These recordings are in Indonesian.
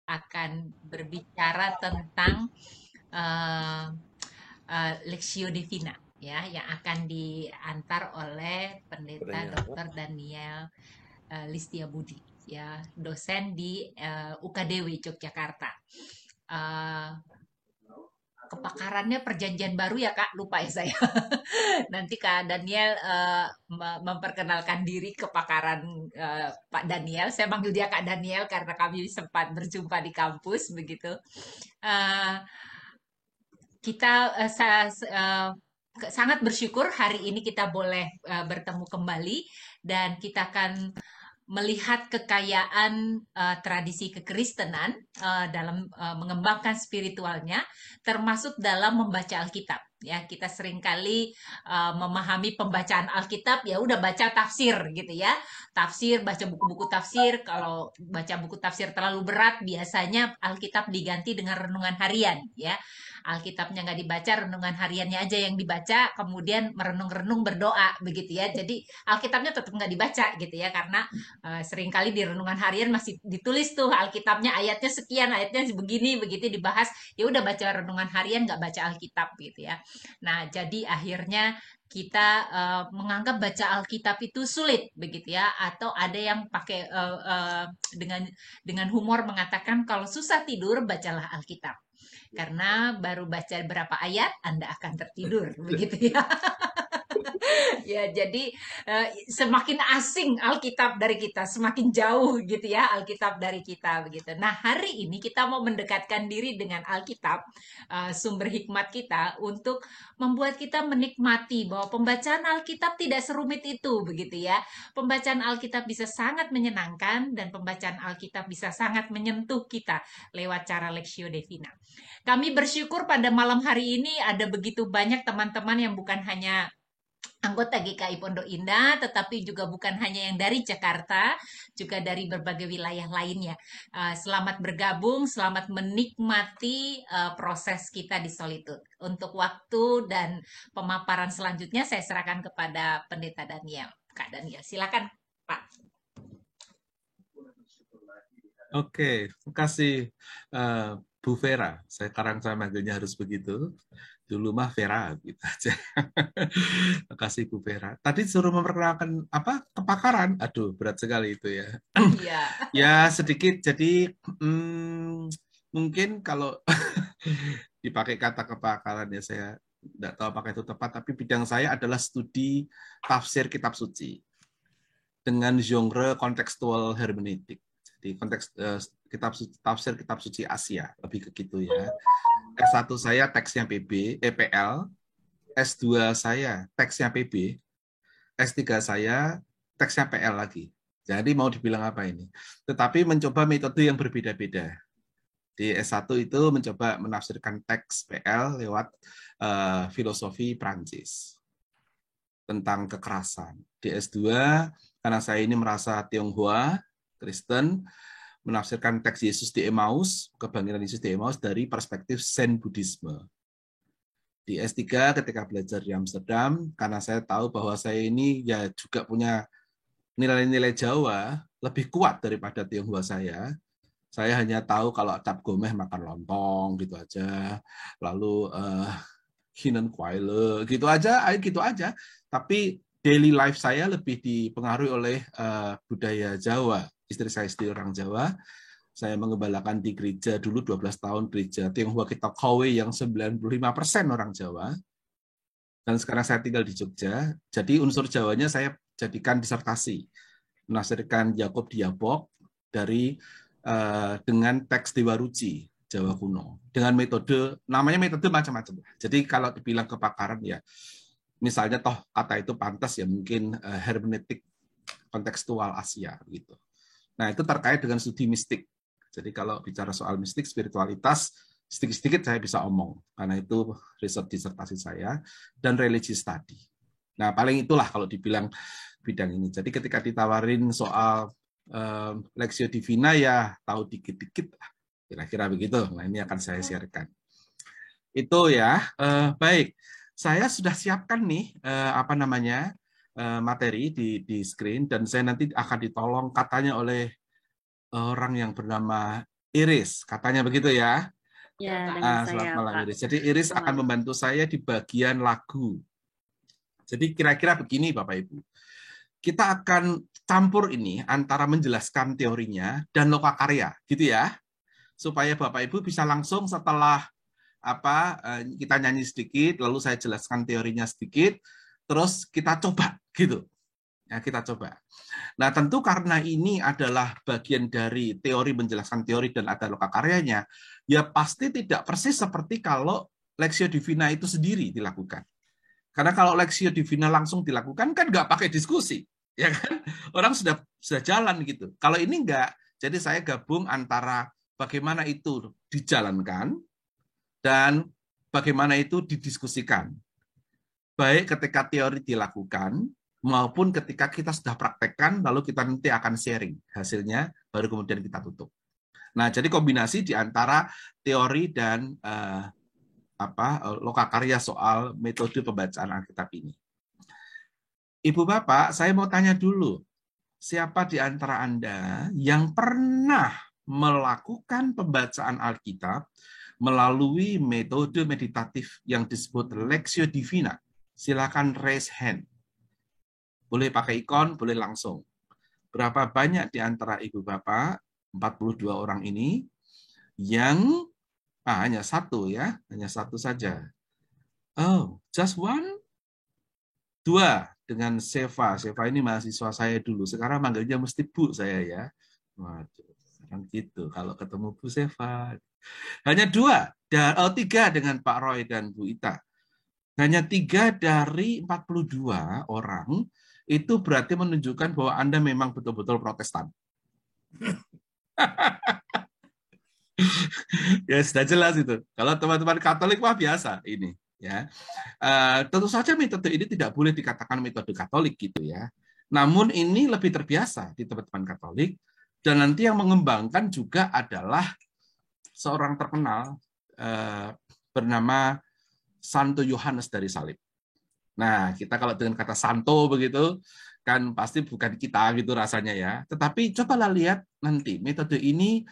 akan berbicara tentang uh, Lexio Divina ya yang akan diantar oleh Pendeta Dr. Daniel Listia Budi ya dosen di UKDW Yogyakarta. Uh, Kepakarannya perjanjian baru ya Kak, lupa ya saya. Nanti Kak Daniel memperkenalkan diri kepakaran Pak Daniel. Saya panggil dia Kak Daniel karena kami sempat berjumpa di kampus begitu. Uh, kita sangat bersyukur hari ini kita boleh bertemu kembali dan kita akan melihat kekayaan tradisi kekristenan dalam mengembangkan spiritualnya, termasuk dalam membaca Alkitab. Ya, kita seringkali memahami pembacaan Alkitab ya udah baca tafsir gitu ya. Tafsir, baca buku-buku tafsir. Kalau baca buku tafsir terlalu berat, biasanya Alkitab diganti dengan renungan harian ya. Alkitabnya nggak dibaca, renungan hariannya aja yang dibaca, kemudian merenung-renung berdoa begitu ya. Jadi Alkitabnya tetap nggak dibaca gitu ya, karena seringkali di renungan harian masih ditulis tuh Alkitabnya ayatnya sekian, ayatnya begini, begitu dibahas. Ya udah baca renungan harian, nggak baca Alkitab gitu ya. Nah, jadi akhirnya kita menganggap baca Alkitab itu sulit begitu ya, atau ada yang pakai dengan humor mengatakan kalau susah tidur bacalah Alkitab karena baru baca berapa ayat Anda akan tertidur begitu ya. Ya, jadi semakin asing Alkitab dari kita, semakin jauh gitu ya Alkitab dari kita begitu. Nah, hari ini kita mau mendekatkan diri dengan Alkitab, sumber hikmat kita untuk membuat kita menikmati bahwa pembacaan Alkitab tidak serumit itu begitu ya. Pembacaan Alkitab bisa sangat menyenangkan dan pembacaan Alkitab bisa sangat menyentuh kita lewat cara Lectio Divina. Kami bersyukur pada malam hari ini ada begitu banyak teman-teman yang bukan hanya anggota GKI Pondok Indah, tetapi juga bukan hanya yang dari Jakarta, juga dari berbagai wilayah lainnya. Selamat bergabung, selamat menikmati proses kita di Solitude. Untuk waktu dan pemaparan selanjutnya saya serahkan kepada Pendeta Daniel. Kak Daniel, silakan Pak. Oke, terima kasih Bu Vera. Sekarang saya manggilnya harus begitu. Dulu mah Vera gitu aja. Terima kasih Bu Vera. Tadi suruh memperkenalkan apa kepakaran. Aduh, berat sekali itu ya. Iya. Ya sedikit. Jadi mungkin kalau dipakai kata kepakaran ya saya tidak tahu apakah itu tepat. Tapi bidang saya adalah studi tafsir kitab suci dengan genre kontekstual hermeneutik. Di konteks tafsir kitab suci Asia, lebih ke gitu ya. S1 saya teksnya PL, S2 saya teksnya PB, S3 saya teksnya PL lagi. Jadi mau dibilang apa ini? Tetapi mencoba metode yang berbeda-beda. Di S1 itu mencoba menafsirkan teks PL lewat filosofi Prancis tentang kekerasan. Di S2, karena saya ini merasa Tionghoa, Kristen, menafsirkan teks Yesus di Emmaus, kebangkitan Yesus di Emmaus dari perspektif Zen Buddhisme. Di S3 ketika belajar di Amsterdam, karena saya tahu bahwa saya ini ya juga punya nilai-nilai Jawa lebih kuat daripada Tionghoa saya hanya tahu kalau cap gomeh makan lontong gitu aja, lalu hinen kuile gitu aja. Tapi daily life saya lebih dipengaruhi oleh budaya Jawa. Istri saya istri orang Jawa. Saya mengembalakan di gereja dulu 12 tahun gereja Tionghoa kita Kowe yang 95% orang Jawa. Dan sekarang saya tinggal di Jogja. Jadi unsur Jawanya saya jadikan disertasi. Menafsirkan Yakob Diabok dari dengan teks Dewa Ruci Jawa kuno dengan metode namanya metode macam-macam. Jadi kalau dibilang kepakaran ya misalnya toh kata itu pantas ya mungkin hermeneutik kontekstual Asia gitu. Nah, itu terkait dengan studi mistik. Jadi kalau bicara soal mistik spiritualitas sedikit-sedikit saya bisa omong karena itu riset disertasi saya dan religious study. Nah, paling itulah kalau dibilang bidang ini. Jadi ketika ditawarin soal Lexio Divina ya tahu dikit-dikit kira-kira begitu. Nah ini akan saya sharekan. Itu ya baik. Saya sudah siapkan nih apa namanya materi di screen dan saya nanti akan ditolong katanya oleh orang yang bernama Iris, katanya begitu ya. Ya, dengan Selamat saya, malam Pak. Iris. Jadi Iris akan membantu saya di bagian lagu. Jadi kira-kira begini Bapak Ibu. Kita akan campur ini antara menjelaskan teorinya dan lokakarya, gitu ya. Supaya Bapak Ibu bisa langsung setelah kita nyanyi sedikit, lalu saya jelaskan teorinya sedikit, terus kita coba gitu. Ya, kita coba. Nah, tentu karena ini adalah bagian dari teori menjelaskan teori dan ada lokakaryanya, ya pasti tidak persis seperti kalau Lexio Divina itu sendiri dilakukan. Karena kalau Lexio Divina langsung dilakukan kan nggak pakai diskusi, ya kan? Orang sudah jalan gitu. Kalau ini nggak, jadi saya gabung antara bagaimana itu dijalankan dan bagaimana itu didiskusikan. Baik ketika teori dilakukan, maupun ketika kita sudah praktekkan, lalu kita nanti akan sharing hasilnya, baru kemudian kita tutup. Nah, jadi kombinasi di antara teori dan lokakarya soal metode pembacaan Alkitab ini. Ibu Bapak, saya mau tanya dulu, siapa di antara Anda yang pernah melakukan pembacaan Alkitab melalui metode meditatif yang disebut Lexio Divina? Silakan raise hand. Boleh pakai ikon, boleh langsung. Berapa banyak di antara Ibu Bapak, 42 orang ini, yang hanya satu ya, hanya satu saja. Oh, just one? Dua, dengan Seva. Seva ini mahasiswa saya dulu. Sekarang manggilnya mesti Bu saya ya. Waduh, sekarang gitu. Kalau ketemu Bu Seva. Hanya dua, tiga dengan Pak Roy dan Bu Ita. Hanya 3 dari 42 orang, itu berarti menunjukkan bahwa Anda memang betul-betul Protestan. Ya sudah jelas itu. Kalau teman-teman Katolik wah biasa ini. Ya, tentu saja metode ini tidak boleh dikatakan metode Katolik gitu ya. Namun ini lebih terbiasa di teman-teman Katolik, dan nanti yang mengembangkan juga adalah seorang terkenal bernama Santo Yohanes dari Salib. Nah, kita kalau dengan kata santo begitu, kan pasti bukan kita gitu rasanya ya. Tetapi cobalah lihat nanti, metode ini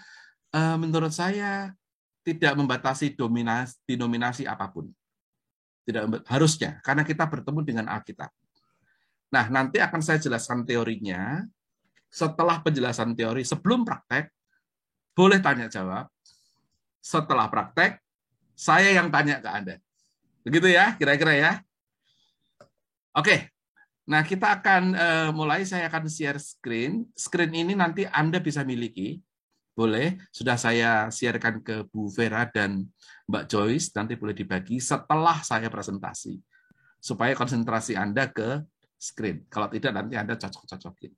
menurut saya tidak membatasi denominasi apapun. Tidak harusnya, karena kita bertemu dengan Alkitab. Nah, nanti akan saya jelaskan teorinya. Setelah penjelasan teori, sebelum praktek, boleh tanya jawab. Setelah praktek, saya yang tanya ke Anda. Begitu ya, kira-kira ya. Oke, nah kita akan mulai, saya akan share screen. Screen ini nanti Anda bisa miliki. Boleh, sudah saya sharekan ke Bu Vera dan Mbak Joyce, nanti boleh dibagi setelah saya presentasi. Supaya konsentrasi Anda ke screen. Kalau tidak, nanti Anda cocok-cocokin.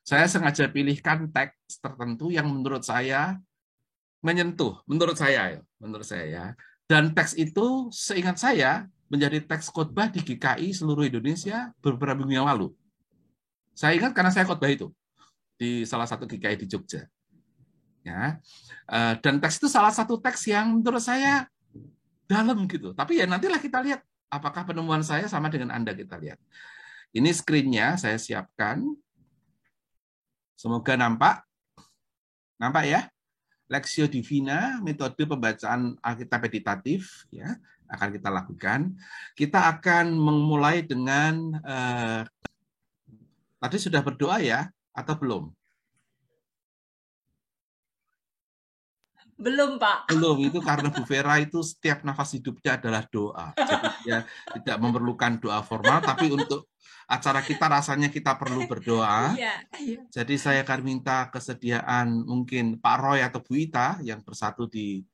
Saya sengaja pilihkan teks tertentu yang menurut saya menyentuh, menurut saya ya. Dan teks itu seingat saya menjadi teks khotbah di GKI seluruh Indonesia beberapa minggu yang lalu. Saya ingat karena saya khotbah itu di salah satu GKI di Jogja. Ya, dan teks itu salah satu teks yang menurut saya dalam gitu. Tapi ya nantilah kita lihat apakah penemuan saya sama dengan Anda, kita lihat. Ini screen-nya saya siapkan. Semoga nampak. Nampak ya? Lexio Divina, metode pembacaan Alkitab meditatif, ya, akan kita lakukan. Kita akan memulai dengan tadi sudah berdoa ya, atau belum? Belum, Pak. Belum, itu karena Bu Vera itu setiap nafas hidupnya adalah doa. Jadi dia tidak memerlukan doa formal, tapi untuk acara kita rasanya kita perlu berdoa. Iya. Jadi saya akan minta kesediaan mungkin Pak Roy atau Bu Ita yang bersatu di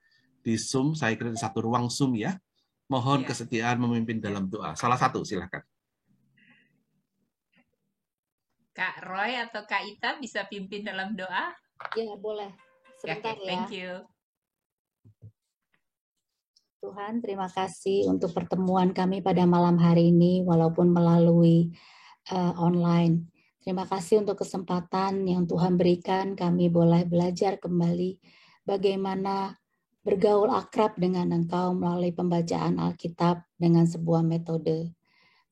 Zoom, saya kira di satu ruang Zoom ya. Mohon kesediaan memimpin dalam doa. Salah satu, silakan. Kak Roy atau Kak Ita bisa pimpin dalam doa? Ya, boleh. Sebentar ya. Thank you. Tuhan, terima kasih untuk pertemuan kami pada malam hari ini, walaupun melalui online. Terima kasih untuk kesempatan yang Tuhan berikan, kami boleh belajar kembali bagaimana bergaul akrab dengan Engkau melalui pembacaan Alkitab dengan sebuah metode.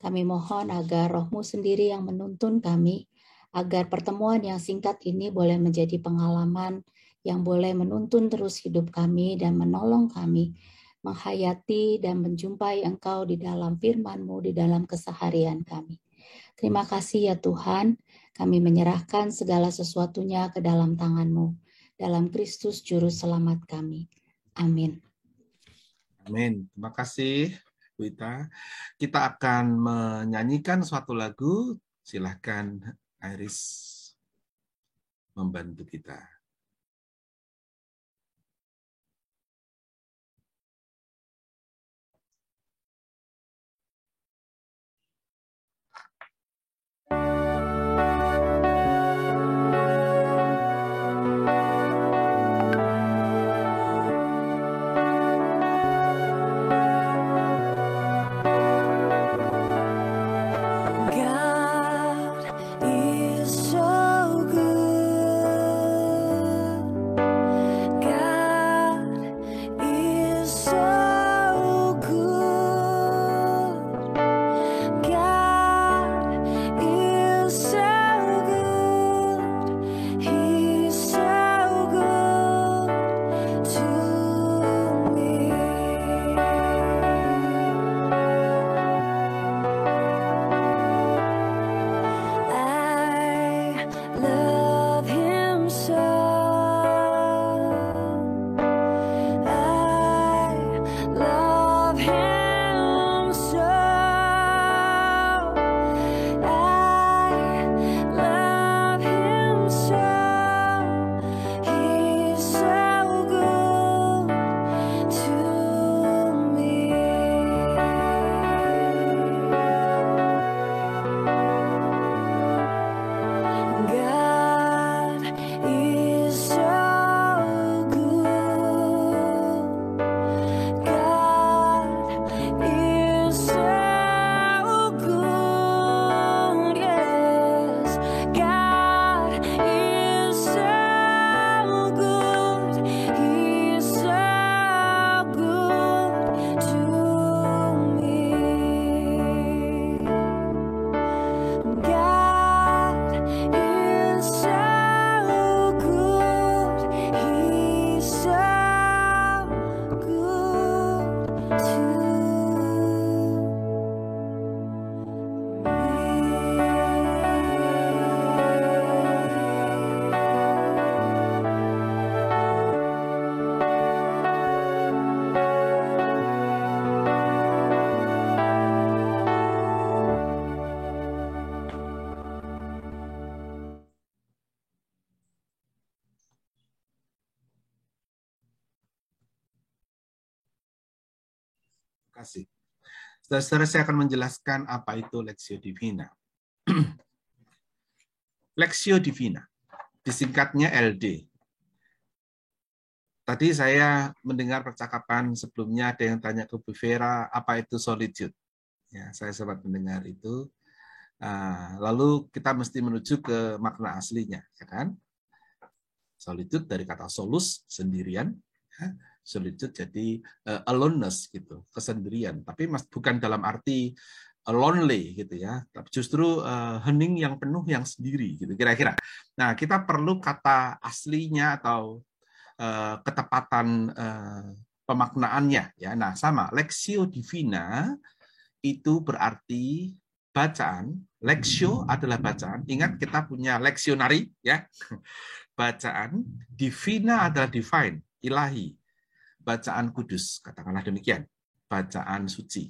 Kami mohon agar Roh-Mu sendiri yang menuntun kami, agar pertemuan yang singkat ini boleh menjadi pengalaman yang boleh menuntun terus hidup kami dan menolong kami menghayati dan menjumpai Engkau di dalam firman-Mu, di dalam keseharian kami. Terima kasih ya Tuhan, kami menyerahkan segala sesuatunya ke dalam tangan-Mu, dalam Kristus Juru Selamat kami. Amin. Amin. Terima kasih, Bu Ita. Kita akan menyanyikan suatu lagu. Silahkan Iris membantu kita. Terima kasih. Saudara-saudara, saya akan menjelaskan apa itu Lectio Divina. Lectio Divina, disingkatnya LD. Tadi saya mendengar percakapan sebelumnya, ada yang tanya ke Bu Vera, apa itu solitude? Ya, saya sempat mendengar itu. Lalu kita mesti menuju ke makna aslinya, ya kan? Solitude dari kata solus, sendirian. Ya. Solitude jadi aloneness gitu, kesendirian. Tapi bukan dalam arti lonely gitu ya, tapi justru hening yang penuh yang sendiri gitu kira-kira. Nah, kita perlu kata aslinya atau ketepatan pemaknaannya ya. Nah, sama Lectio Divina itu berarti bacaan. Lectio adalah bacaan. Ingat kita punya leksionari ya. Bacaan. Divina adalah divine, ilahi. Bacaan kudus, katakanlah demikian. Bacaan suci.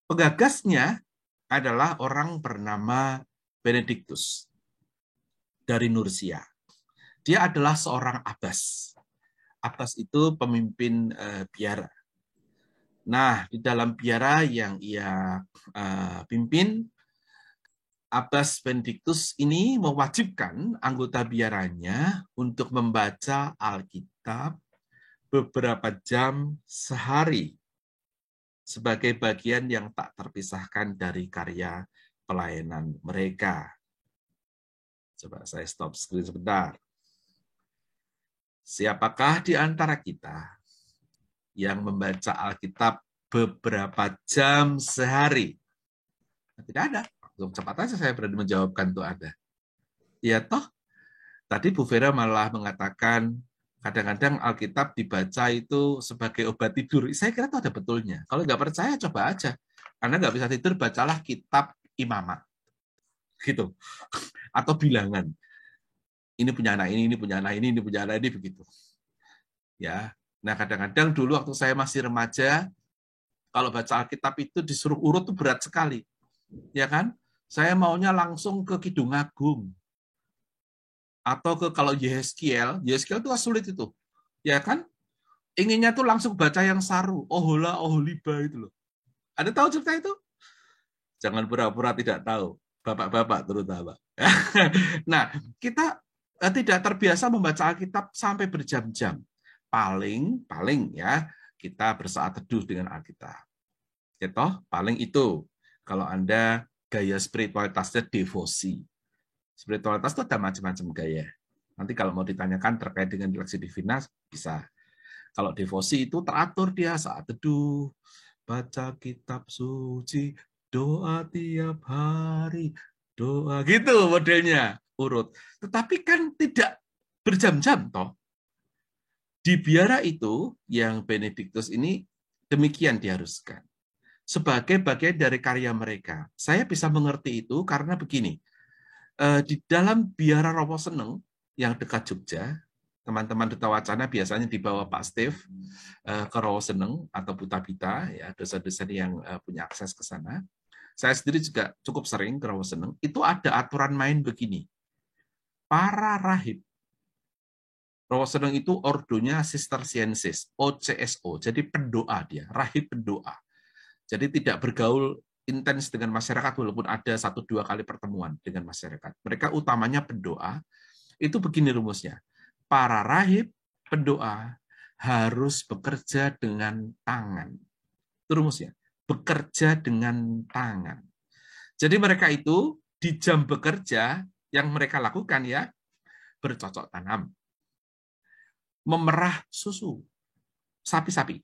Penggagasnya adalah orang bernama Benedictus dari Nursia. Dia adalah seorang abbas. Abbas itu pemimpin biara. Nah, di dalam biara yang ia pimpin, Abbas Benedictus ini mewajibkan anggota biaranya untuk membaca Alkitab beberapa jam sehari sebagai bagian yang tak terpisahkan dari karya pelayanan mereka. Coba saya stop screen sebentar. Siapakah di antara kita yang membaca Alkitab beberapa jam sehari? Tidak ada. Langsung cepat aja saya berani menjawabkan itu ada. Ya toh, Tadi Bu Vera malah mengatakan kadang-kadang Alkitab dibaca itu sebagai obat tidur. Saya kira itu ada betulnya. Kalau nggak percaya, coba aja. Karena nggak bisa tidur, bacalah kitab imamat. Gitu. Atau bilangan. Ini punya anak ini punya anak ini punya anak ini, begitu. Ya. Nah, kadang-kadang dulu waktu saya masih remaja, kalau baca Alkitab itu disuruh urut tuh berat sekali. Ya kan? Saya maunya langsung ke Kidung Agung. Atau ke kalau Yehezkiel itu sulit itu. Ya kan? Inginnya tuh langsung baca yang saru, Ohola, Oholiba itu loh. Ada tahu cerita itu? Jangan pura-pura tidak tahu. Bapak-bapak terutama. Nah, kita tidak terbiasa membaca Alkitab sampai berjam-jam. Paling ya, kita bersaat teduh dengan Alkitab. Ya toh, paling itu. Kalau Anda gaya spiritualitasnya devosi. Spiritualitas itu ada macam-macam gaya. Nanti kalau mau ditanyakan terkait dengan leksi divina, bisa. Kalau devosi itu teratur dia saat teduh, baca kitab suci, doa tiap hari, doa gitu modelnya, urut. Tetapi kan tidak berjam-jam toh. Di biara itu yang Benediktus ini demikian diharuskan. Sebagai bagian dari karya mereka. Saya bisa mengerti itu karena begini. Di dalam biara Romo Seneng yang dekat Jogja, teman-teman Duta Wacana biasanya dibawa Pak Steve ke Romo Seneng atau Buta Bita, ya, dosen-dosen yang punya akses ke sana. Saya sendiri juga cukup sering ke Romo Seneng. Itu ada aturan main begini. Para rahib, Romo Seneng itu ordonya Cisterciensis, OCSO, jadi pendoa dia, rahib pendoa. Jadi tidak bergaul intens dengan masyarakat walaupun ada 1-2 kali pertemuan dengan masyarakat. Mereka utamanya pendoa. Itu begini rumusnya. Para rahib pendoa harus bekerja dengan tangan. Itu rumusnya. Bekerja dengan tangan. Jadi mereka itu di jam bekerja yang mereka lakukan ya, bercocok tanam. Memerah susu. Sapi-sapi.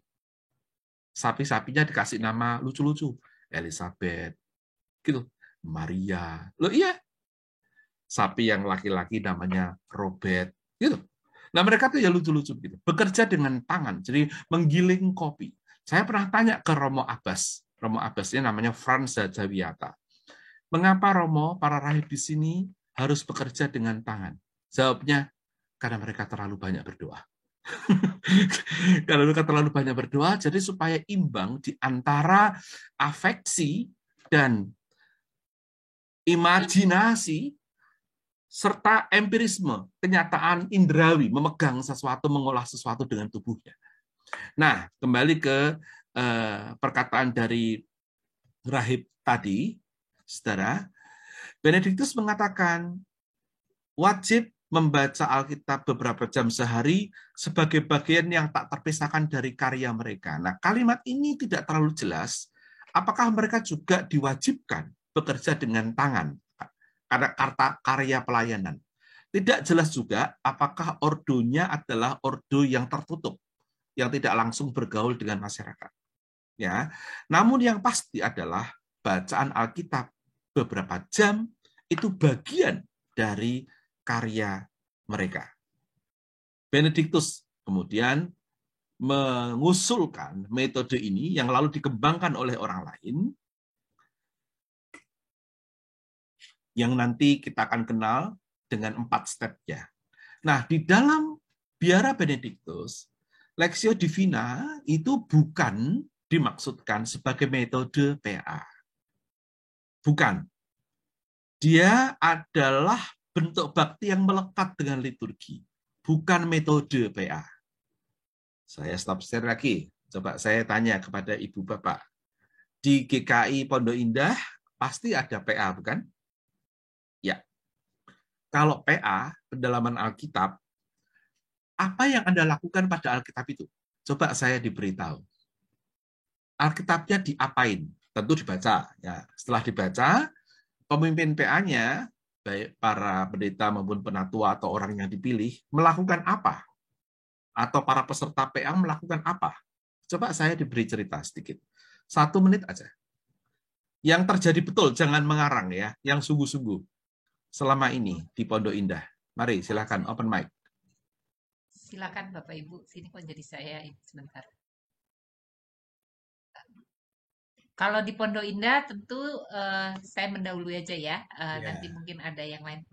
Sapi-sapinya dikasih nama lucu-lucu. Elizabeth, gitu. Maria. Loh iya. Sapi yang laki-laki namanya Robert, gitu. Nah, mereka tuh ya lucu-lucu gitu. Bekerja dengan tangan, jadi menggiling kopi. Saya pernah tanya ke Romo Abbas. Romo Abbas ini namanya Franz Zajawiata. Mengapa Romo, para rahib di sini harus bekerja dengan tangan? Jawabnya, karena mereka terlalu banyak berdoa. Karena mereka terlalu banyak berdoa, jadi supaya imbang di antara afeksi dan imajinasi serta empirisme, kenyataan indrawi, memegang sesuatu, mengolah sesuatu dengan tubuhnya. Nah, kembali ke perkataan dari rahib tadi, saudara, Benediktus mengatakan wajib membaca Alkitab beberapa jam sehari sebagai bagian yang tak terpisahkan dari karya mereka. Nah, kalimat ini tidak terlalu jelas. Apakah mereka juga diwajibkan bekerja dengan tangan? Karena karya pelayanan. Tidak jelas juga apakah ordonya adalah ordo yang tertutup, yang tidak langsung bergaul dengan masyarakat. Ya, namun yang pasti adalah bacaan Alkitab beberapa jam itu bagian dari karya mereka. Benediktus kemudian mengusulkan metode ini yang lalu dikembangkan oleh orang lain, yang nanti kita akan kenal dengan 4 step-nya. Nah, di dalam biara Benediktus, Lectio Divina itu bukan dimaksudkan sebagai metode PA. Bukan. Dia adalah bentuk bakti yang melekat dengan liturgi, bukan metode PA. Saya stop share lagi. Coba saya tanya kepada Ibu Bapak. Di GKI Pondok Indah pasti ada PA, bukan? Ya. Kalau PA, pendalaman Alkitab, apa yang Anda lakukan pada Alkitab itu? Coba saya diberitahu. Alkitabnya diapain? Tentu dibaca. Ya. Setelah dibaca, pemimpin PA-nya, baik para pendeta maupun penatua atau orang yang dipilih, melakukan apa? Atau para peserta PA melakukan apa? Coba saya diberi cerita sedikit. 1 menit aja. Yang terjadi betul, jangan mengarang ya, yang sungguh-sungguh selama ini di Pondok Indah. Mari, silakan open mic. Silakan Bapak Ibu, sini kok jadi saya sebentar. Kalau di Pondok Indah tentu saya mendahului aja ya. Nanti mungkin ada yang lain.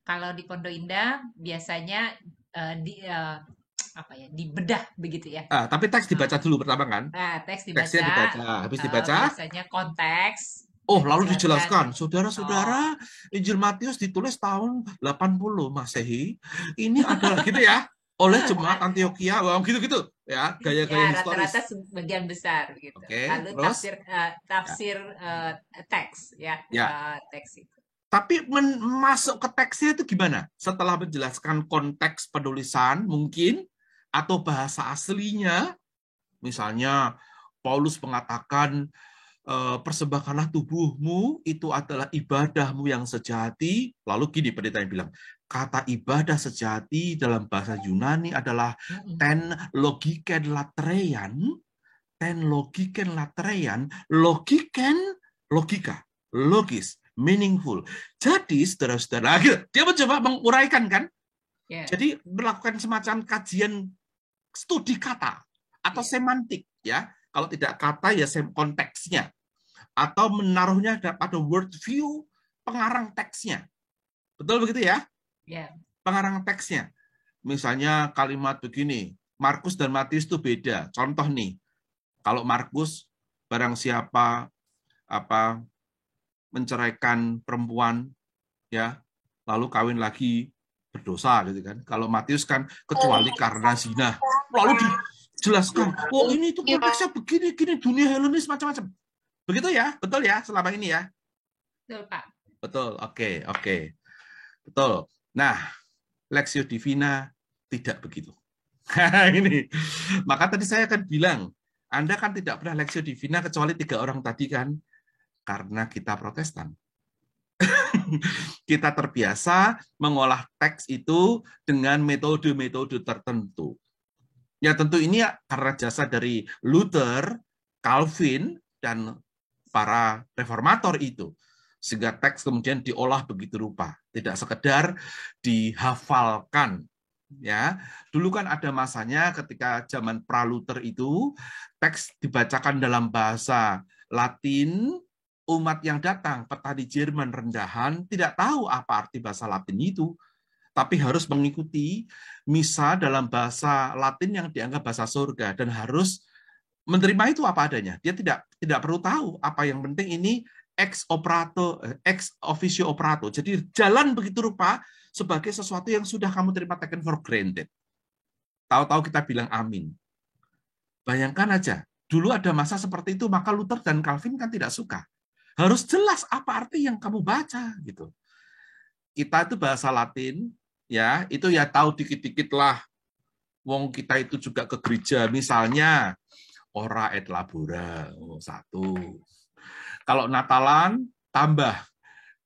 Kalau di Pondok Indah biasanya dibedah begitu ya. Tapi teks dibaca dulu pertama kan? Nah, teks Teksnya dibaca. dibaca. Habis dibaca, Biasanya konteks. oh, dan lalu dijelaskan, saudara-saudara, Oh. Injil Matius ditulis tahun 80 Masehi. Ini adalah gitu ya, oleh jemaat Antioquia, gitu-gitu ya, gaya-gaya Ya, historis. rata-rata sebagian besar gitu. Oke, Lalu terus? tafsir teks ya, Ya. teks itu. Tapi masuk ke teksnya itu gimana? Setelah menjelaskan konteks penulisan mungkin, atau bahasa aslinya, misalnya Paulus mengatakan, persembahkanlah tubuhmu, itu adalah ibadahmu yang sejati. Lalu gini pendeta yang bilang, kata ibadah sejati dalam bahasa Yunani adalah ten logiken latreian, logiken, logika, logis, meaningful. Jadi, saudara-saudara, dia mencoba menguraikan kan? Yeah. Jadi melakukan semacam kajian studi kata atau semantik ya. Kalau tidak kata ya konteksnya. Atau menaruhnya pada word view pengarang teksnya. Betul begitu ya? Yeah. Pengarang teksnya. Misalnya kalimat begini, Markus dan Matius itu beda. Contoh nih, kalau Markus barang siapa menceraikan perempuan ya, lalu kawin lagi berdosa gitu kan. Kalau Matius kan kecuali karena zina. Lalu dijelaskan, oh ini itu konteksnya begini, dunia Helenis macam-macam. Begitu ya? Betul ya selama ini ya? Betul, Pak. Betul, oke. Betul. Nah, Lectio Divina tidak begitu. Ini. Maka tadi saya akan bilang, Anda kan tidak pernah Lectio Divina kecuali 3 orang tadi kan? Karena kita Protestan. Kita terbiasa mengolah teks itu dengan metode-metode tertentu. Ya tentu ini karena jasa dari Luther, Calvin, dan para reformator itu. Sehingga teks kemudian diolah begitu rupa. Tidak sekedar dihafalkan. Ya, dulu kan ada masanya ketika zaman pra-Luther itu, teks dibacakan dalam bahasa Latin, umat yang datang, petani Jerman rendahan, tidak tahu apa arti bahasa Latin itu, tapi harus mengikuti misa dalam bahasa Latin yang dianggap bahasa surga, dan harus menerima itu apa adanya. Dia tidak perlu tahu apa, yang penting ini ex officio operato. Jadi jalan begitu rupa sebagai sesuatu yang sudah kamu terima, taken for granted. Tahu-tahu kita bilang amin. Bayangkan aja, dulu ada masa seperti itu, maka Luther dan Calvin kan tidak suka. Harus jelas apa arti yang kamu baca gitu. Kita itu bahasa Latin, ya itu ya tahu dikit-dikit lah. Wong kita itu juga ke gereja, misalnya ora et labora, satu. Kalau Natalan tambah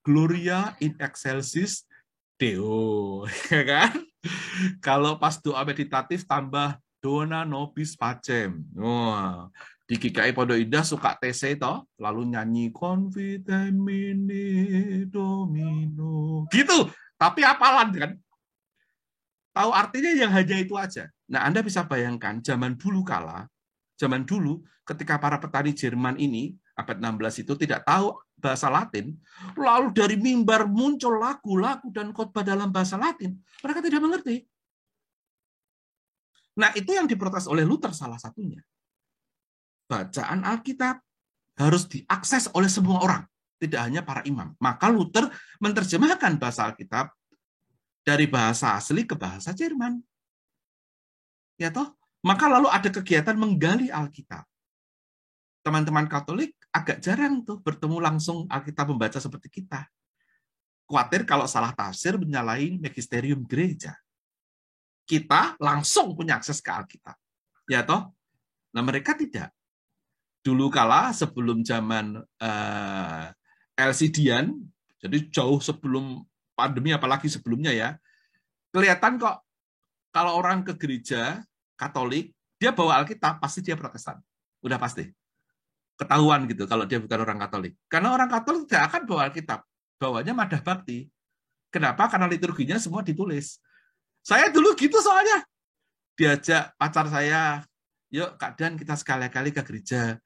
Gloria in excelsis Deo, ya kan? Kalau pas doa meditatif tambah Dona nobis pacem. Wah, di GKI Pondok Indah suka TC toh, lalu nyanyi Confitemini Domino. Gitu, tapi hafalan kan? Tahu artinya yang hanya itu aja. Nah, Anda bisa bayangkan zaman dulu ketika para petani Jerman ini abad 16 itu tidak tahu bahasa Latin, lalu dari mimbar muncul lagu-lagu dan khotbah dalam bahasa Latin, mereka tidak mengerti. Nah, itu yang diprotes oleh Luther salah satunya. Bacaan Alkitab harus diakses oleh semua orang, tidak hanya para imam. Maka Luther menerjemahkan bahasa Alkitab dari bahasa asli ke bahasa Jerman. Ya toh? Maka lalu ada kegiatan menggali Alkitab. Teman-teman Katolik agak jarang tuh bertemu langsung Alkitab membaca seperti kita. Khawatir kalau salah tafsir menyalahi magisterium gereja. Kita langsung punya akses ke Alkitab. Ya toh? Nah, mereka tidak. Dulu kala sebelum zaman LCD-an, jadi jauh sebelum pandemi, apalagi sebelumnya ya, kelihatan kok kalau orang ke gereja Katolik, dia bawa Alkitab, pasti dia Protestan. Udah pasti. Ketahuan gitu kalau dia bukan orang Katolik. Karena orang Katolik tidak akan bawa Alkitab. Bawanya Madah Bakti. Kenapa? Karena liturginya semua ditulis. Saya dulu gitu soalnya. Diajak pacar saya, yuk Kak Dan kita sekali-kali ke gereja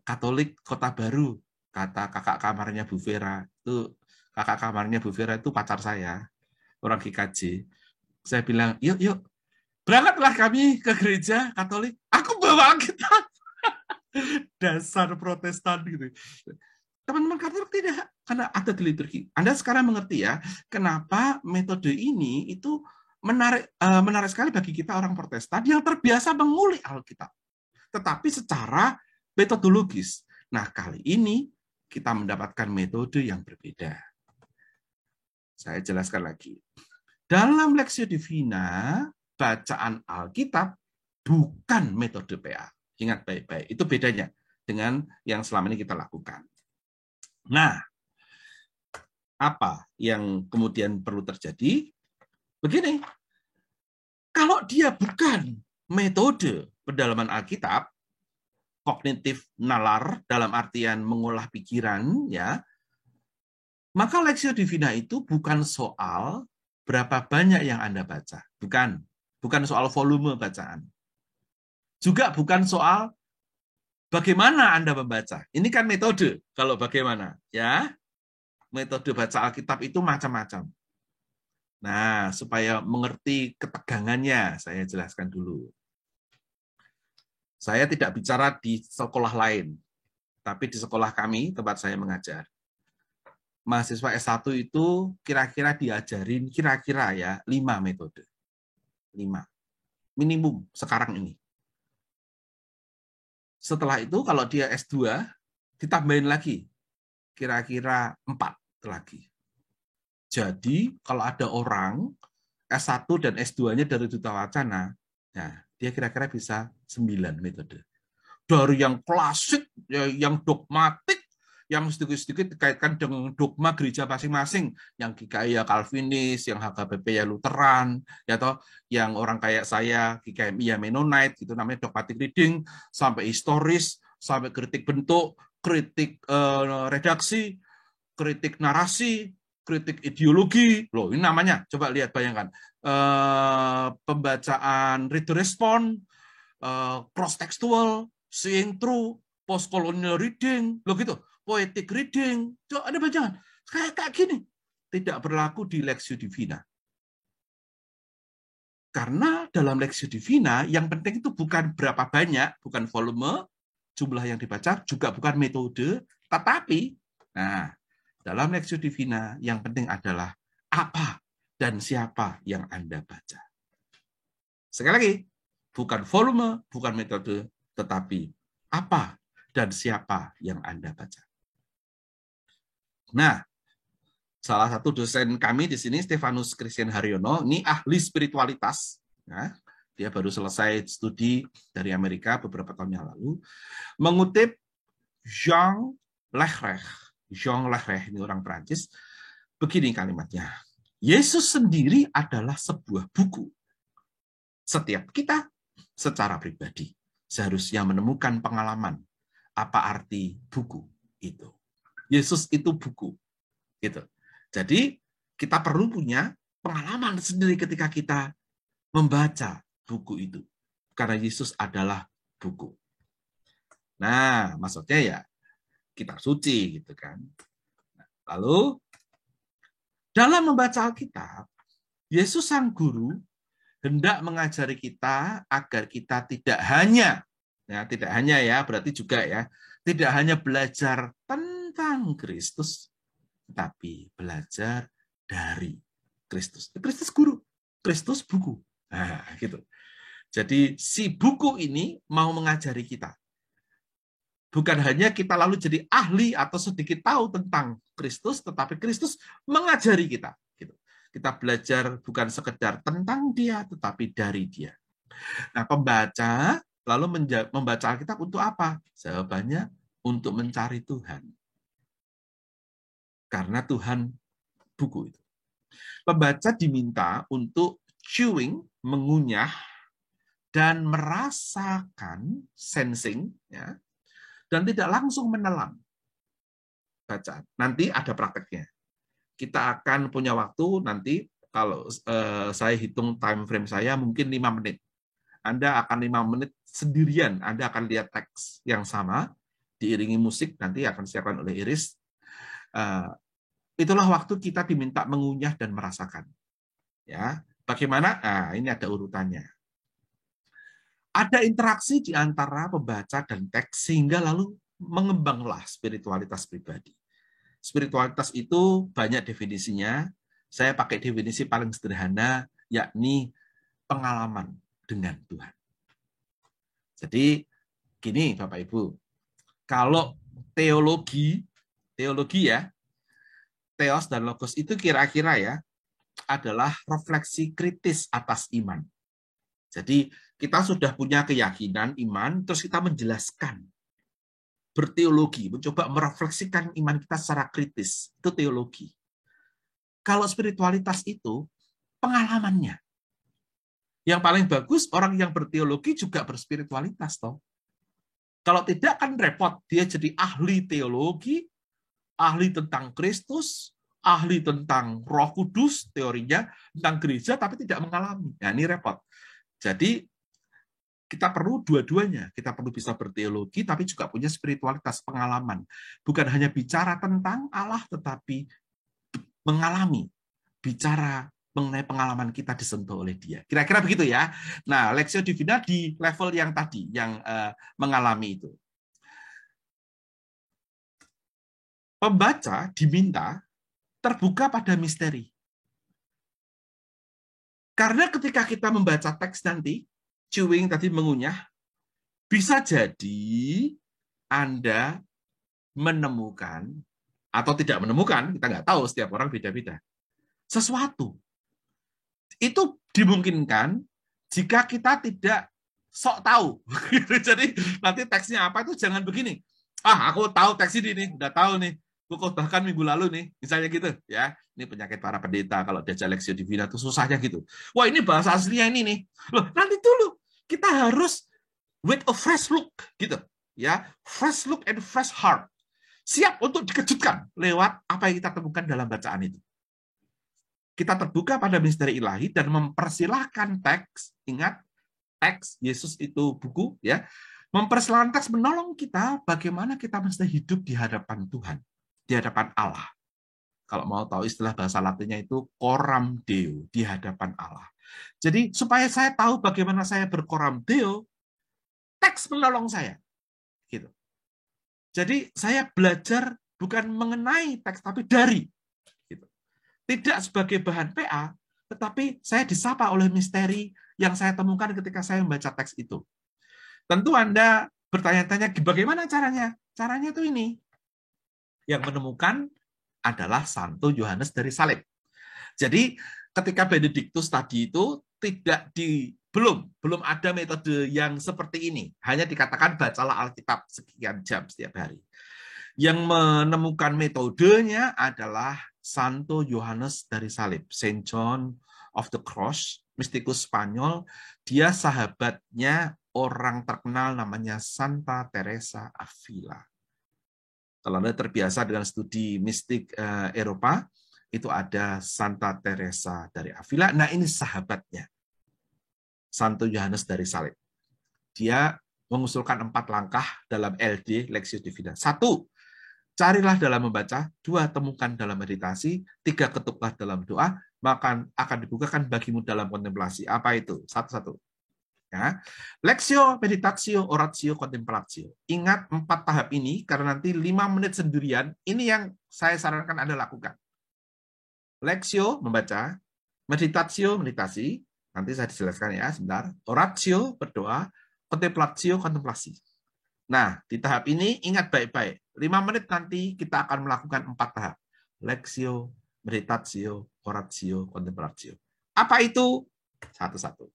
Katolik Kota Baru. Kata kakak kamarnya Bu Vera. Itu kakak kamarnya Bu Vera itu pacar saya, orang GKJ. Saya bilang, yuk, berangkatlah kami ke gereja Katolik. Aku bawa kita. Dasar Protestan gitu. Teman-teman Katolik tidak, karena ada di liturgi. Anda sekarang mengerti ya, kenapa metode ini itu menarik sekali bagi kita orang Protestan yang terbiasa mengulik Alkitab. Tetapi secara metodologis. Nah, kali ini kita mendapatkan metode yang berbeda. Saya jelaskan lagi. Dalam Lectio Divina, bacaan Alkitab bukan metode PA. Ingat baik-baik, itu bedanya dengan yang selama ini kita lakukan. Nah, apa yang kemudian perlu terjadi? Begini, kalau dia bukan metode pendalaman Alkitab, kognitif nalar dalam artian mengolah pikiran, ya, maka Lectio Divina itu bukan soal berapa banyak yang Anda baca, bukan soal volume bacaan, juga bukan soal bagaimana Anda membaca. Ini kan metode. Kalau bagaimana, ya, metode baca Alkitab itu macam-macam. Nah, supaya mengerti ketegangannya, saya jelaskan dulu. Saya tidak bicara di sekolah lain, tapi di sekolah kami, tempat saya mengajar. Mahasiswa S1 itu kira-kira diajarin, kira-kira ya, 5 metode. 5. Minimum sekarang ini. Setelah itu kalau dia S2, ditambahin lagi. Kira-kira 4 lagi. Jadi kalau ada orang S1 dan S2-nya dari Duta Wacana, nah, dia kira-kira bisa 9 metode. Dari yang klasik, yang dogmatik, yang sedikit-sedikit dikaitkan dengan dogma gereja masing-masing, yang GKI ya Calvinis, yang HKBP ya Lutheran, ya toh, yang orang kayak saya GKMI ya Mennonite, itu namanya dogmatic reading, sampai historis, sampai kritik bentuk, kritik redaksi, kritik narasi, kritik ideologi. Loh, ini namanya, coba lihat, bayangkan. Pembacaan reader respond, cross-textual, seeing through, post-colonial reading, loh gitu, poetic reading. Coba Anda baca, kayak gini. Tidak berlaku di Lectio Divina. Karena dalam Lectio Divina, yang penting itu bukan berapa banyak, bukan volume, jumlah yang dibaca, juga bukan metode, tetapi, nah, dalam Lectio Divina, yang penting adalah apa dan siapa yang Anda baca. Sekali lagi, bukan volume, bukan metode, tetapi apa dan siapa yang Anda baca. Nah, salah satu dosen kami di sini, Stefanus Christian Haryono, ini ahli spiritualitas. Ya, dia baru selesai studi dari Amerika beberapa tahun yang lalu, mengutip Jean Lehrer, ini orang Prancis, begini kalimatnya. Yesus sendiri adalah sebuah buku. Setiap kita secara pribadi seharusnya menemukan pengalaman apa arti buku itu. Yesus itu buku. Gitu. Jadi kita perlu punya pengalaman sendiri ketika kita membaca buku itu. Karena Yesus adalah buku. Nah, maksudnya ya kitab suci gitu kan. Lalu dalam membaca Alkitab, Yesus sang guru hendak mengajari kita agar kita tidak hanya berarti juga ya, tidak hanya belajar tentang Kristus, tapi belajar dari Kristus. Kristus guru, Kristus buku. Nah, gitu. Jadi si buku ini mau mengajari kita. Bukan hanya kita lalu jadi ahli atau sedikit tahu tentang Kristus, tetapi Kristus mengajari kita. Gitu. Kita belajar bukan sekedar tentang dia, tetapi dari dia. Nah, pembaca lalu membaca Alkitab untuk apa? Jawabannya untuk mencari Tuhan. Karena Tuhan buku itu. Pembaca diminta untuk chewing, mengunyah, dan merasakan, sensing, ya, dan tidak langsung menelan bacaan. Nanti ada prakteknya. kita akan punya waktu nanti, kalau saya hitung time frame saya mungkin 5 menit. Anda akan 5 menit sendirian, Anda akan lihat teks yang sama, diiringi musik, nanti akan disiapkan oleh Iris. Itulah waktu kita diminta mengunyah dan merasakan. Ya, bagaimana? Nah, ini ada urutannya. Ada interaksi di antara pembaca dan teks, sehingga lalu mengembanglah spiritualitas pribadi. Spiritualitas itu banyak definisinya. Saya pakai definisi paling sederhana, yakni pengalaman dengan Tuhan. Jadi, gini Bapak Ibu, kalau teologi ya, theos dan logos itu kira-kira ya, adalah refleksi kritis atas iman. Jadi, kita sudah punya keyakinan, iman, terus kita menjelaskan. Berteologi, mencoba merefleksikan iman kita secara kritis. Itu teologi. Kalau spiritualitas itu pengalamannya. Yang paling bagus, orang yang berteologi juga berspiritualitas. Toh. Kalau tidak kan repot. Dia jadi ahli teologi, ahli tentang Kristus, ahli tentang Roh Kudus, teorinya, tentang gereja, tapi tidak mengalami. Nah, ini repot. Jadi, kita perlu dua-duanya. Kita perlu bisa berteologi, tapi juga punya spiritualitas, pengalaman. Bukan hanya bicara tentang Allah, tetapi mengalami. Bicara mengenai pengalaman kita disentuh oleh Dia. Kira-kira begitu ya. Nah, Lectio Divina di level yang tadi, yang mengalami itu. Pembaca diminta terbuka pada misteri. Karena ketika kita membaca teks nanti, chewing tadi mengunyah, bisa jadi Anda menemukan atau tidak menemukan, kita nggak tahu, setiap orang beda-beda, sesuatu. Itu dimungkinkan jika kita tidak sok tahu. Jadi nanti teksnya apa itu jangan begini. Aku tahu teks ini, udah tahu nih. Bahkan minggu lalu nih, misalnya gitu ya. Ini penyakit para pendeta kalau diajar Lectio Divina itu susahnya gitu. Wah, ini bahasa aslinya ini nih. Loh, nanti dulu kita harus with a fresh look gitu ya, fresh look and fresh heart, siap untuk dikejutkan lewat apa yang kita temukan dalam bacaan itu. Kita terbuka pada misteri ilahi dan mempersilahkan teks. Ingat, teks Yesus itu buku ya, mempersilahkan teks menolong kita bagaimana kita mesti hidup di hadapan Tuhan, di hadapan Allah. Kalau mau tahu istilah bahasa Latinnya itu coram Deo, di hadapan Allah. Jadi supaya saya tahu bagaimana saya bercoram Deo, teks menolong saya. Gitu. Jadi saya belajar bukan mengenai teks, tapi dari. Gitu. Tidak sebagai bahan PA, tetapi saya disapa oleh misteri yang saya temukan ketika saya membaca teks itu. Tentu Anda bertanya-tanya, bagaimana caranya? Caranya itu ini. Yang menemukan adalah Santo Yohanes dari Salib. Jadi ketika Benediktus tadi itu belum ada metode yang seperti ini. Hanya dikatakan bacalah Alkitab sekian jam setiap hari. Yang menemukan metodenya adalah Santo Yohanes dari Salib, Saint John of the Cross, mistikus Spanyol. Dia sahabatnya orang terkenal namanya Santa Teresa Avila. Kalau Anda terbiasa dengan studi mistik Eropa, itu ada Santa Teresa dari Avila. Nah, ini sahabatnya, Santo Yohanes dari Salib. Dia mengusulkan 4 langkah dalam LD, Lectio Divina. 1, carilah dalam membaca. 2, temukan dalam meditasi. 3, ketuklah dalam doa. Maka akan dibukakan bagimu dalam kontemplasi. Apa itu? Satu-satu. Ya. Lectio, meditatio, oratio, contemplatio. Ingat 4 tahap ini, karena nanti 5 menit sendirian, ini yang saya sarankan Anda lakukan. Lectio, membaca. Meditatio, meditasi. Nanti saya dijelaskan ya, sebentar. Oratio, berdoa. Contemplatio, kontemplasi. Nah, di tahap ini, ingat baik-baik. 5 menit nanti kita akan melakukan 4 tahap. Lectio, meditatio, oratio, contemplatio. Apa itu? Satu-satu.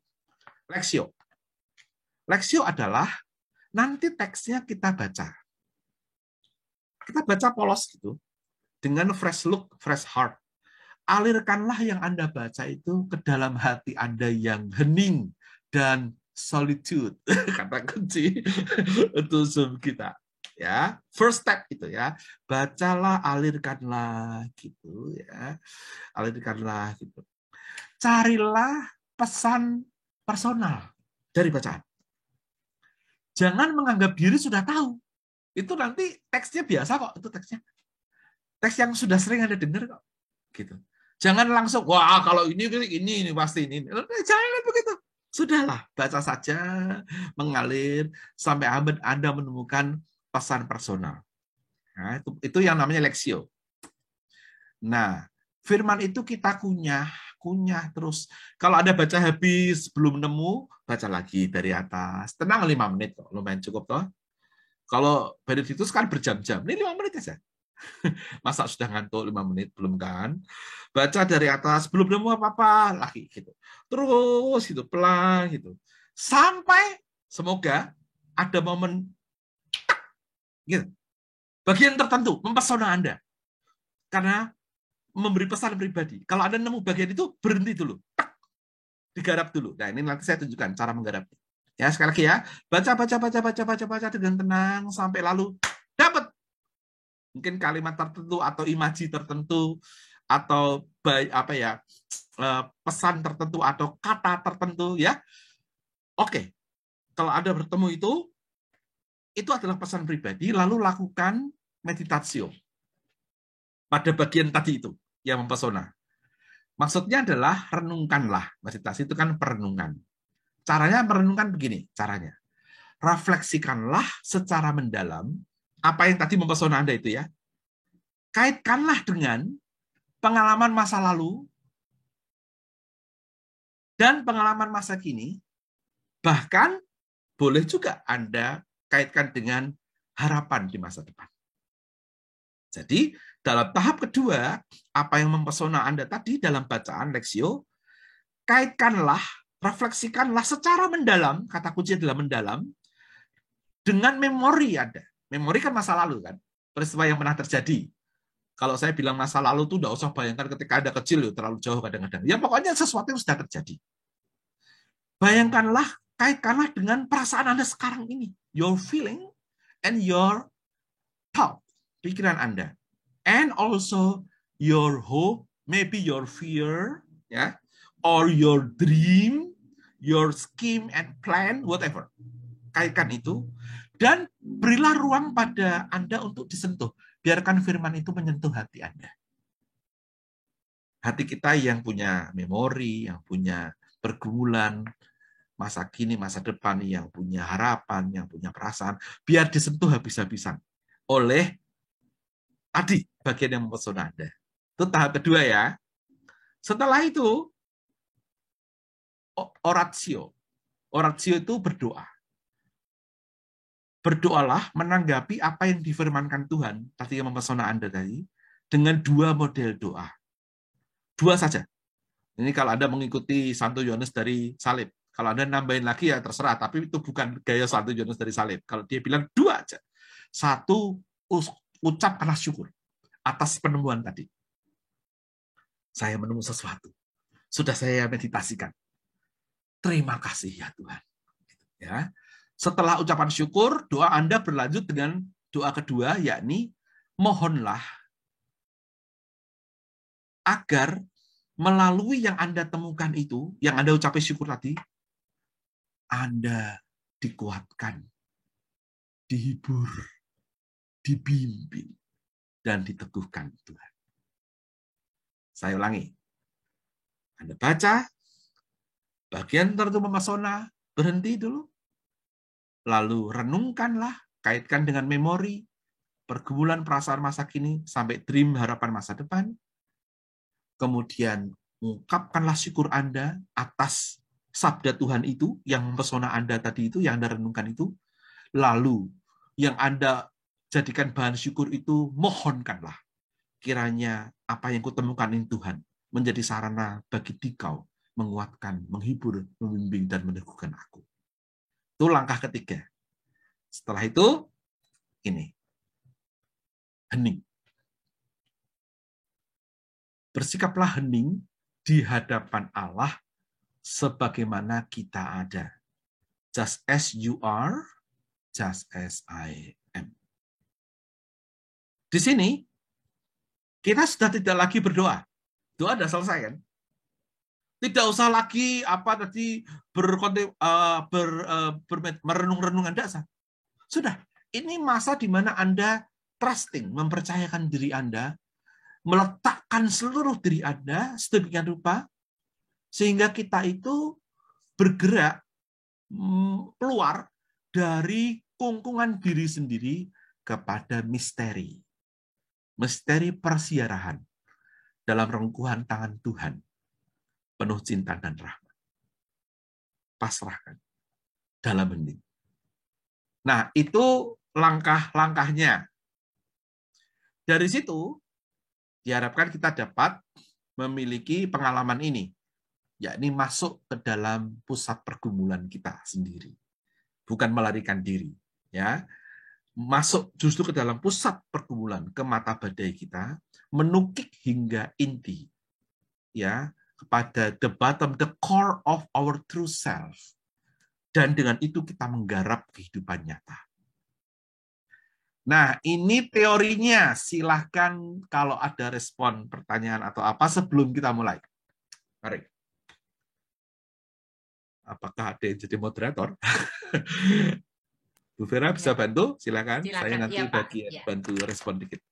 Lectio. Lectio adalah nanti teksnya kita baca. Kita baca polos gitu. Dengan fresh look, fresh heart. Alirkanlah yang Anda baca itu ke dalam hati Anda yang hening dan solitude. Kata kunci untuk Zoom kita. ya. First step itu ya. Bacalah, alirkanlah gitu ya. Alirkanlah gitu. Carilah pesan personal dari bacaan. Jangan menganggap diri sudah tahu. Itu nanti teksnya biasa kok, itu teksnya. Teks yang sudah sering Anda dengar kok. Gitu. Jangan langsung, wah kalau ini pasti ini. Jangan begitu. Sudahlah, baca saja, mengalir, sampai Anda menemukan pesan personal. Nah, itu yang namanya leksio. Nah, firman itu kita kunyah terus. Kalau ada baca habis, belum nemu, baca lagi dari atas. Tenang 5 menit kok, lumayan cukup toh. Kalau Benedictus kan berjam-jam, ini 5 menit aja. Masa sudah ngantuk 5 menit, belum kan? Baca dari atas, belum nemu apa-apa, lagi gitu. Terus gitu, pelan gitu. Sampai semoga ada momen gitu. Bagian tertentu mempesona Anda. Karena memberi pesan pribadi. Kalau Anda nemu bagian itu, berhenti dulu. Digarap dulu. Nah, ini nanti saya tunjukkan cara menggarap. Ya, sekali lagi ya. Baca dengan tenang sampai lalu dapat mungkin kalimat tertentu atau imaji tertentu atau pesan tertentu atau kata tertentu ya. Oke. Kalau Anda bertemu itu adalah pesan pribadi, lalu lakukan meditatio pada bagian tadi itu yang mempesona. Maksudnya adalah renungkanlah. Meditasi itu kan perenungan. Caranya merenungkan begini, caranya. Refleksikanlah secara mendalam apa yang tadi mempesona Anda itu ya. Kaitkanlah dengan pengalaman masa lalu dan pengalaman masa kini, bahkan boleh juga Anda kaitkan dengan harapan di masa depan. Jadi, dalam tahap kedua, apa yang mempesona Anda tadi dalam bacaan leksio, kaitkanlah, refleksikanlah secara mendalam, kata kunci adalah mendalam, dengan memori Anda. Memori kan masa lalu kan, peristiwa yang pernah terjadi. Kalau saya bilang masa lalu itu tidak usah bayangkan ketika Anda kecil, terlalu jauh kadang-kadang. Ya pokoknya sesuatu yang sudah terjadi. Bayangkanlah, kaitkanlah dengan perasaan Anda sekarang ini. Your feeling and your thought, pikiran Anda. And also your hope, maybe your fear, ya, or your dream, your scheme and plan, whatever. Kaitkan itu, dan berilah ruang pada Anda untuk disentuh. Biarkan firman itu menyentuh hati Anda. Hati kita yang punya memori, yang punya pergumulan, masa kini, masa depan, yang punya harapan, yang punya perasaan, biar disentuh habis-habisan oleh tadi bagian yang mempesona Anda. Itu tahap kedua ya. Setelah itu, oratio. Oratio itu berdoa. Berdoalah menanggapi apa yang difirmankan Tuhan, tadi yang mempesona Anda tadi, dengan 2 model doa. 2 saja. Ini kalau Anda mengikuti Santo Yohanes dari salib. Kalau Anda nambahin lagi ya terserah, tapi itu bukan gaya Santo Yohanes dari salib. Kalau dia bilang 2 aja. 1, ucapkanlah syukur atas penemuan tadi. Saya menemu sesuatu. Sudah saya meditasikan. Terima kasih ya Tuhan. Ya. Setelah ucapan syukur, doa Anda berlanjut dengan doa kedua, yakni mohonlah agar melalui yang Anda temukan itu, yang Anda ucapai syukur tadi, Anda dikuatkan, dihibur, dibimbing, dan diteguhkan Tuhan. Saya ulangi. Anda baca, bagian tertentu mempesona, berhenti dulu. Lalu renungkanlah, kaitkan dengan memori, pergumulan perasaan masa kini, sampai dream harapan masa depan. Kemudian ungkapkanlah syukur Anda atas sabda Tuhan itu, yang mempesona Anda tadi itu, yang Anda renungkan itu. Lalu yang Anda jadikan bahan syukur itu, mohonkanlah. Kiranya apa yang kutemukan ini Tuhan, menjadi sarana bagi Dikau, menguatkan, menghibur, membimbing, dan meneguhkan aku. Itu langkah ketiga. Setelah itu, ini. Hening. Bersikaplah hening di hadapan Allah sebagaimana kita ada. Just as you are, just as I am. Di sini kita sudah tidak lagi berdoa. Doa sudah selesai kan? Tidak usah lagi merenung-renung Anda. Sudah. Ini masa di mana Anda trusting, mempercayakan diri Anda, meletakkan seluruh diri Anda sedemikian rupa sehingga kita itu bergerak keluar dari kungkungan diri sendiri kepada misteri. Misteri persiarahan dalam rengkuhan tangan Tuhan. Penuh cinta dan rahmat. Pasrahkan dalam hening. Nah, itu langkah-langkahnya. Dari situ, diharapkan kita dapat memiliki pengalaman ini, yakni masuk ke dalam pusat pergumulan kita sendiri. Bukan melarikan diri. Ya, masuk justru ke dalam pusat pergumulan, ke mata badai kita, menukik hingga inti. Ya, kepada the bottom, the core of our true self. Dan dengan itu kita menggarap kehidupan nyata. Nah, ini teorinya. Silahkan kalau ada respon, pertanyaan atau apa sebelum kita mulai. Mari. Apakah ada yang jadi moderator? Bu Vera bisa bantu? Silakan. Saya nanti bantu respon dikit.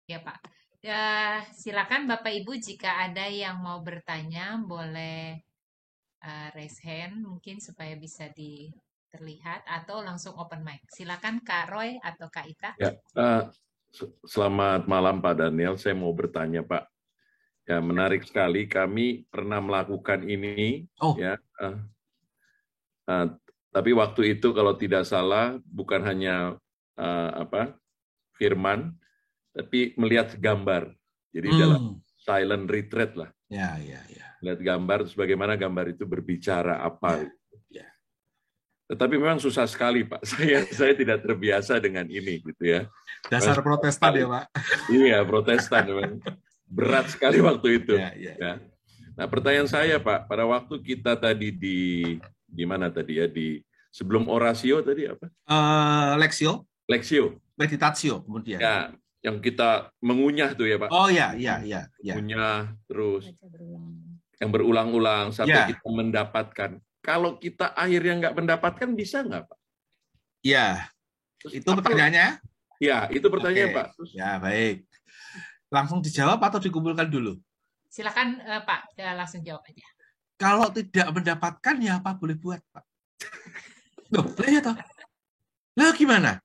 Ya, Pak. Silakan Bapak Ibu jika ada yang mau bertanya boleh raise hand mungkin supaya bisa terlihat atau langsung open mic. Silakan Kak Roy atau Kak Ita. Ya, selamat malam Pak Daniel. Saya mau bertanya Pak. Ya, menarik sekali. Kami pernah melakukan ini. Ya. Tapi waktu itu kalau tidak salah bukan hanya firman, tapi melihat gambar. Jadi dalam silent retreat lah. Ya. Lihat gambar, terus bagaimana gambar itu berbicara apa. Ya. Tetapi memang susah sekali, Pak. Saya tidak terbiasa dengan ini, gitu ya. Dasar Protestan ya, Pak. Iya, Protestan memang berat sekali waktu itu. Ya. Nah, pertanyaan saya, Pak, pada waktu kita tadi di mana tadi ya, di sebelum orasio tadi apa? Lexio. Meditatio kemudian. Ya. Yang kita mengunyah tuh ya Pak. Oh iya. Mengunyah terus yang berulang-ulang sampai kita mendapatkan. Kalau kita akhirnya nggak mendapatkan bisa nggak Pak? Iya. Itu pertanyaannya? Ya, itu pertanyaannya Pak. Ya baik. Langsung dijawab atau dikumpulkan dulu? Silakan Pak, langsung jawab aja. Kalau tidak mendapatkan ya apa boleh buat Pak? Loh, ya toh. Lah gimana?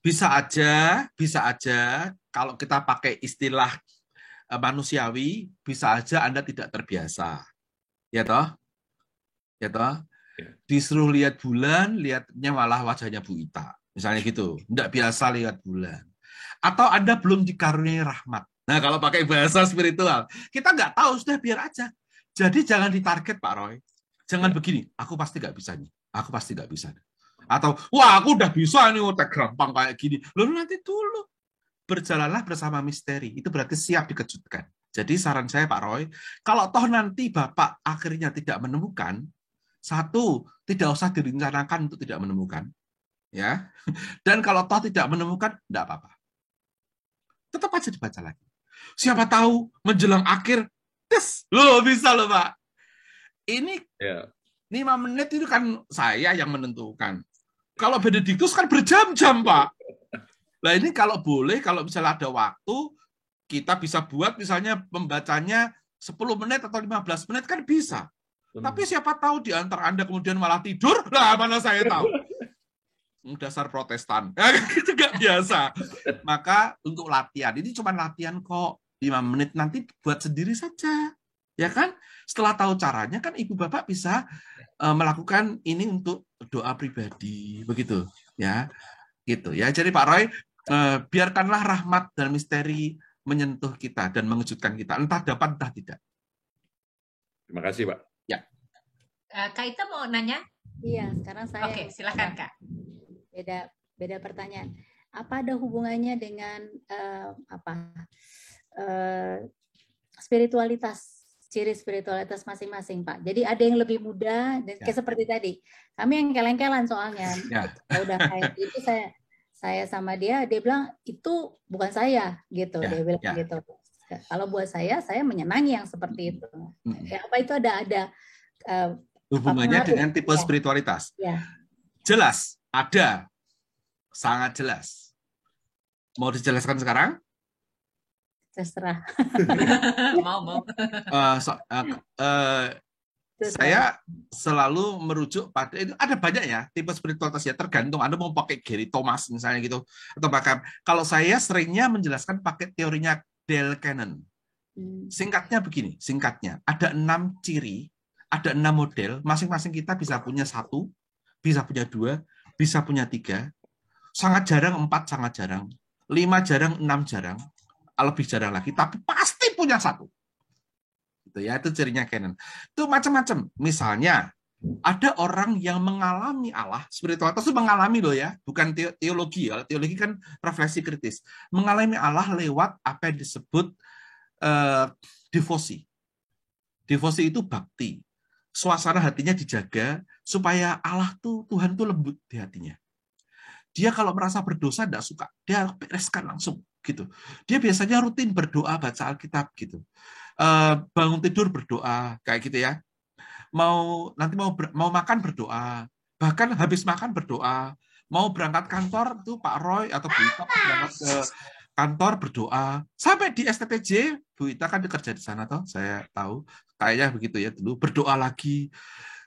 Bisa aja kalau kita pakai istilah manusiawi, bisa aja Anda tidak terbiasa. Ya toh? Disuruh lihat bulan, lihatnya malah wajahnya Bu Ita. Misalnya gitu. Tidak biasa lihat bulan. Atau Anda belum dikaruniai rahmat. Nah, kalau pakai bahasa spiritual, kita nggak tahu, sudah biar aja. Jadi jangan ditarget Pak Roy. Jangan begini, aku pasti nggak bisa nih. Aku pasti nggak bisa. Atau, wah aku udah bisa nih, gampang kayak gini. Lalu nanti dulu. Berjalanlah bersama misteri. Itu berarti siap dikejutkan. Jadi saran saya Pak Roy, kalau toh nanti Bapak akhirnya tidak menemukan, satu, tidak usah direncanakan untuk tidak menemukan. Ya. Dan kalau toh tidak menemukan, tidak apa-apa. Tetap aja dibaca lagi. Siapa tahu menjelang akhir, bisa loh Pak. Ini 5 menit itu kan saya yang menentukan. Kalau Benediktus kan berjam-jam, Pak. Nah ini kalau boleh, kalau misalnya ada waktu, kita bisa buat misalnya membacanya 10 menit atau 15 menit kan bisa. Tapi siapa tahu di antara Anda kemudian malah tidur, lah mana saya tahu. Dasar Protestan. Itu nggak biasa. Maka untuk latihan, ini cuma latihan kok. 5 menit nanti buat sendiri saja. Ya kan? Setelah tahu caranya kan Ibu Bapak bisa melakukan ini untuk doa pribadi, begitu ya, gitu ya. Jadi Pak Roy, biarkanlah rahmat dan misteri menyentuh kita dan mengejutkan kita, entah dapat entah tidak. Terima kasih Pak. Ya. Kak Ita mau nanya? Iya, sekarang saya. Oke, silakan Kak. Beda pertanyaan. Apa ada hubungannya dengan spiritualitas? Ciri spiritualitas masing-masing, Pak. Jadi ada yang lebih muda dan kayak seperti tadi. Kami yang keleng-kelan soalnya. Udah kayak itu saya sama dia bilang itu bukan saya gitu, dia bilang gitu. Kalau buat saya menyenangi yang seperti itu. Ya, apa itu ada hubungannya dengan tipe spiritualitas? Jelas, ada, sangat jelas. Mau dijelaskan sekarang? Terserah. mau. Saya selalu merujuk pada itu, ada banyak ya tipe spiritualitas ya, tergantung Anda mau pakai Gary Thomas misalnya gitu, atau bahkan kalau saya seringnya menjelaskan pakai teorinya Dale Cannon. Singkatnya begini, ada 6 ciri, ada 6 model, masing-masing kita bisa punya 1, bisa punya 2, bisa punya 3, sangat jarang 4, sangat jarang 5, jarang 6, jarang lebih jarang lagi, tapi pasti punya 1. Itu cirinya Cannon. Itu macam-macam. Misalnya ada orang yang mengalami Allah, spiritualitas itu mengalami loh ya, bukan teologi ya. Teologi kan refleksi kritis. Mengalami Allah lewat apa yang disebut devosi. Devosi itu bakti. Suasana hatinya dijaga supaya Allah Tuhan tuh lembut di hatinya. Dia kalau merasa berdosa tidak suka, dia bereskan langsung gitu. Dia biasanya rutin berdoa, baca Alkitab gitu. Bangun tidur berdoa kayak gitu ya. Mau makan berdoa, bahkan habis makan berdoa. Mau berangkat kantor tuh Pak Roy atau Bu Ita berangkat ke kantor berdoa. Sampai di STPJ, Bu Ita kan kerja di sana toh, saya tahu kayaknya begitu ya dulu, berdoa lagi.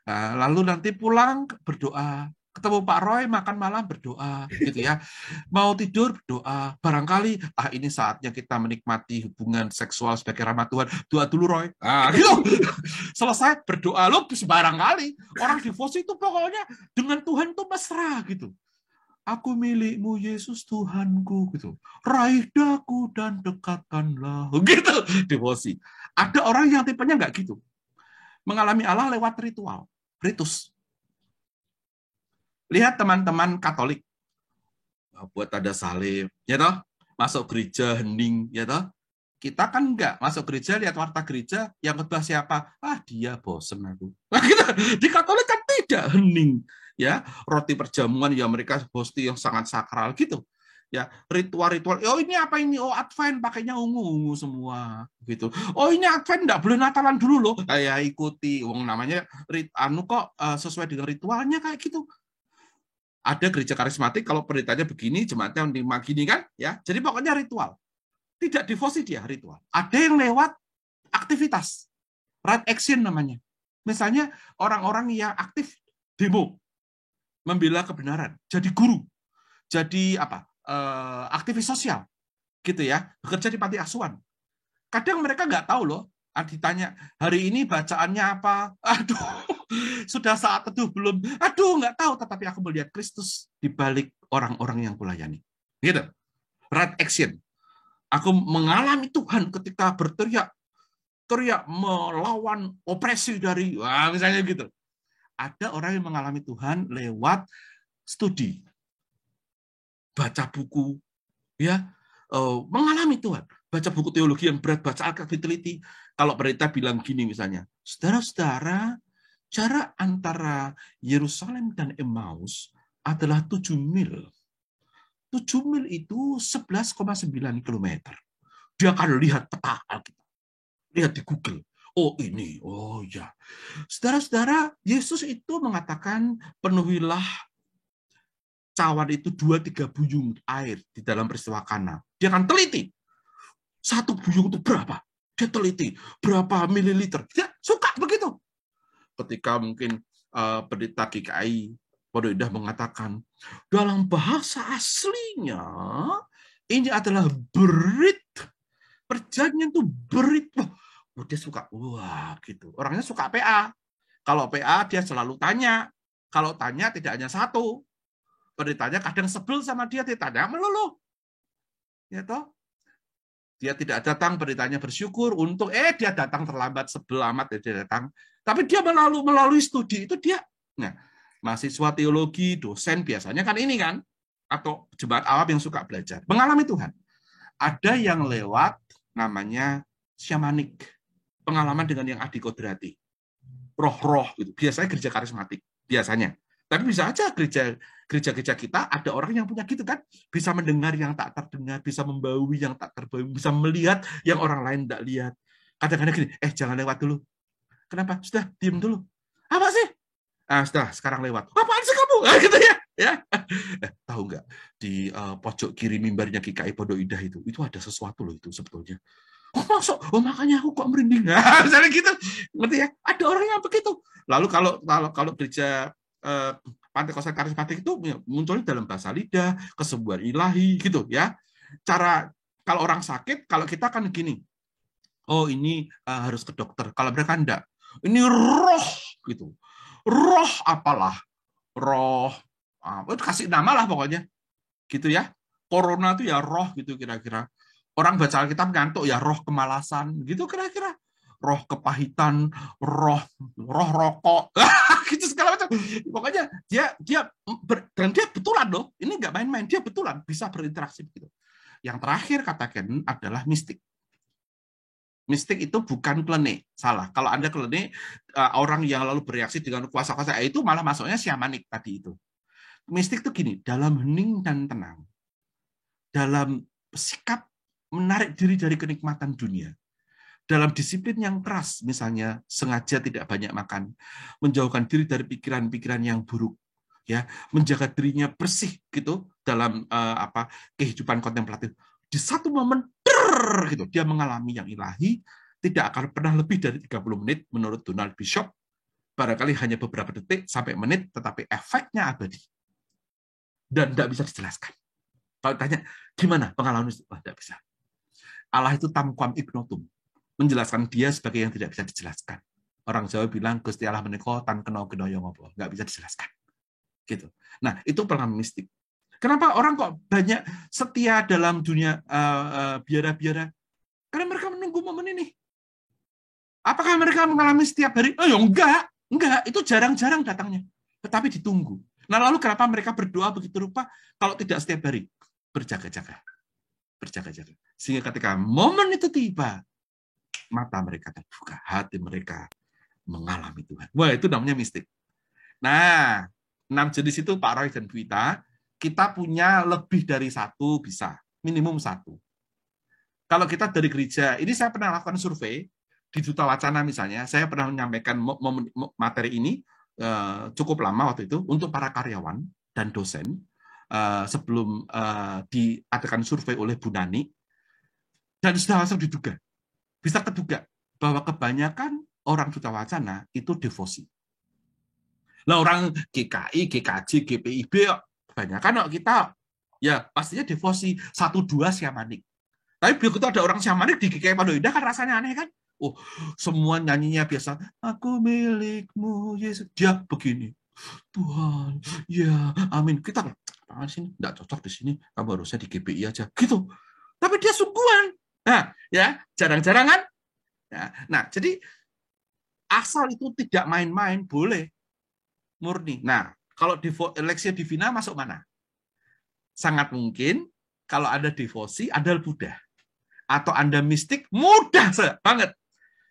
Nah, lalu nanti pulang berdoa. Ketemu Pak Roy, makan malam berdoa, gitu ya. Mau tidur berdoa. Barangkali, ini saatnya kita menikmati hubungan seksual sebagai rahmat Tuhan. Doa dulu Roy. Gitu. Selesai berdoa. Lo sembarang kali. Orang devosi itu pokoknya dengan Tuhan tuh mesra gitu. Aku milikmu Yesus Tuhanku gitu. Raih daku dan dekatkanlah. Gitu devosi. Ada orang yang tipenya nggak gitu. Mengalami Allah lewat ritual, ritus. Lihat teman-teman Katolik, buat tanda salib, ya toh, masuk gereja hening, ya toh. Kita kan enggak masuk gereja, lihat warta gereja, yang khotbah siapa? Dia bosen aku. Nah, gitu. Di Katolik kan tidak hening, ya. Roti perjamuan ya mereka hosti yang sangat sakral gitu. Ya, ritual-ritual. Oh ini apa ini? Oh Advent pakainya ungu-ungu semua gitu. Oh ini Advent enggak boleh Natalan dulu loh. Ya ikuti, wong namanya kok sesuai dengan ritualnya kayak gitu. Ada gereja karismatik kalau pendetanya begini, jemaatnya lima gini kan, ya. Jadi pokoknya ritual. Tidak devosi dia, ritual. Ada yang lewat aktivitas. Right action namanya. Misalnya orang-orang yang aktif demo, membela kebenaran, jadi guru, jadi aktivis sosial, gitu ya, bekerja di panti asuhan. Kadang mereka nggak tahu loh, ditanya, hari ini bacaannya apa? Aduh, sudah saat teduh belum? Aduh, nggak tahu, tetapi aku melihat Kristus di balik orang-orang yang kulayani. Gitu. Right action. Aku mengalami Tuhan ketika berteriak melawan opresi dari, misalnya gitu. Ada orang yang mengalami Tuhan lewat studi, baca buku, ya, mengalami Tuhan, baca buku teologi yang berat, baca Alkitab diteliti. Kalau pendeta bilang gini misalnya, saudara-saudara, jarak antara Yerusalem dan Emmaus adalah 7 mil. 7 mil itu 11,9 kilometer. Dia akan lihat peta Alkitab. Lihat di Google. Oh ini, oh ya. Saudara-saudara, Yesus itu mengatakan penuhilah cawan itu 2-3 buyung air di dalam peristiwa Kana. Dia akan teliti. 1 buyung itu berapa? Dia teliti. Berapa mililiter? Dia suka begitu. Ketika mungkin pendeta GKI Pondok Indah mengatakan, dalam bahasa aslinya, ini adalah berit. Perjanjian itu berit. Dia suka, wah gitu. Orangnya suka PA. Kalau PA dia selalu tanya. Kalau tanya tidak hanya 1. Pendetanya kadang sebel sama dia tanya melulu. Ya toh? Dia tidak datang, pendetanya bersyukur untuk dia datang terlambat, sebel amat dia datang. Tapi dia melalui studi itu dia. Nah, mahasiswa teologi, dosen biasanya kan ini kan, atau jemaat awam yang suka belajar, mengalami Tuhan. Ada yang lewat namanya syamanik, pengalaman dengan yang adikodrati, roh-roh gitu. Biasanya gereja karismatik, biasanya. Tapi bisa aja gereja gereja-gereja kita ada orang yang punya gitu kan, bisa mendengar yang tak terdengar, bisa membaui yang tak terbaui, bisa melihat yang orang lain tidak lihat. Kadang-kadang gini, jangan lewat dulu. Kenapa? Sudah, diem dulu. Apa sih? Sudah, sekarang lewat. Apaan sih kamu? Gitu ya. Tahu nggak, di pojok kiri mimbarnya GKI Pondok Indah itu ada sesuatu loh itu sebetulnya. Masuk, makanya aku kok merinding. Misalnya gitu, ngerti ya? Ada orang yang begitu. Lalu kalau gereja Pantekosta karismatik itu munculnya dalam bahasa lidah, kesembuhan ilahi gitu ya. Cara kalau orang sakit, kalau kita kan gini, ini harus ke dokter. Kalau mereka enggak, ini roh gitu. Roh apalah, roh kasih nama lah pokoknya, gitu ya. Corona itu ya roh gitu kira-kira. Orang baca Alkitab ngantuk ya roh kemalasan, gitu kira-kira. Roh kepahitan, roh rokok, gitu segala macam. Pokoknya dia dan dia betulan loh. Ini nggak main-main, dia betulan bisa berinteraksi begitu. Yang terakhir kata Ken adalah mistik. Mistik itu bukan klenik, salah. Kalau Anda klenik, orang yang lalu bereaksi dengan kuasa-kuasa itu malah masuknya syamanik tadi itu. Mistik itu gini, dalam hening dan tenang, dalam sikap menarik diri dari kenikmatan dunia, dalam disiplin yang keras, misalnya sengaja tidak banyak makan, menjauhkan diri dari pikiran-pikiran yang buruk, ya, menjaga dirinya bersih gitu dalam kehidupan kontemplatif. Di satu momen gitu dia mengalami yang ilahi, tidak akan pernah lebih dari 30 menit menurut Donald Bishop, barangkali hanya beberapa detik sampai menit, tetapi efeknya abadi dan tidak bisa dijelaskan. Kalau tanya gimana pengalaman itu, tidak bisa. Allah itu tamquam ignotum, menjelaskan dia sebagai yang tidak bisa dijelaskan. Orang Jawa bilang Gusti Allah menika tan kena genaya ngopo, nggak bisa dijelaskan. Gitu. Nah, itu pengalaman mistik. Kenapa orang kok banyak setia dalam dunia biara-biara? Karena mereka menunggu momen ini. Apakah mereka mengalami setiap hari? Oh ya enggak, itu jarang-jarang datangnya. Tetapi ditunggu. Nah, lalu kenapa mereka berdoa begitu rupa kalau tidak setiap hari? Berjaga-jaga. Berjaga-jaga. Sehingga ketika momen itu tiba, mata mereka terbuka, hati mereka mengalami Tuhan. Wah, itu namanya mistik. Nah, 6 jenis itu Pak Roy dan Bu Ita, kita punya lebih dari satu bisa, minimum satu. Kalau kita dari gereja, ini saya pernah lakukan survei di Duta Wacana misalnya, saya pernah menyampaikan materi ini cukup lama waktu itu untuk para karyawan dan dosen sebelum diadakan survei oleh Bu Nani, dan sudah langsung diduga, bisa keduga bahwa kebanyakan orang Duta Wacana itu devosi. Lah orang GKI, GKJ, GPIB kebanyakan kita ya pastinya devosi, 1-2 syamanik. Tapi begitu ada orang syamanik di GKI Pondok Indah kan rasanya aneh kan? Oh, semua nyanyinya biasa, aku milikmu Yesus. Dia begini, Tuhan, ya amin. Kita sini enggak cocok di sini, kamu harusnya di GPI aja. Gitu. Tapi dia sungguhan. Nah, ya, jarang-jarang kan? Ya, nah, jadi asal itu tidak main-main boleh. Murni. Nah, kalau Lexia Divina masuk mana? Sangat mungkin kalau ada devosi, Anda mudah. Atau Anda mistik, mudah banget.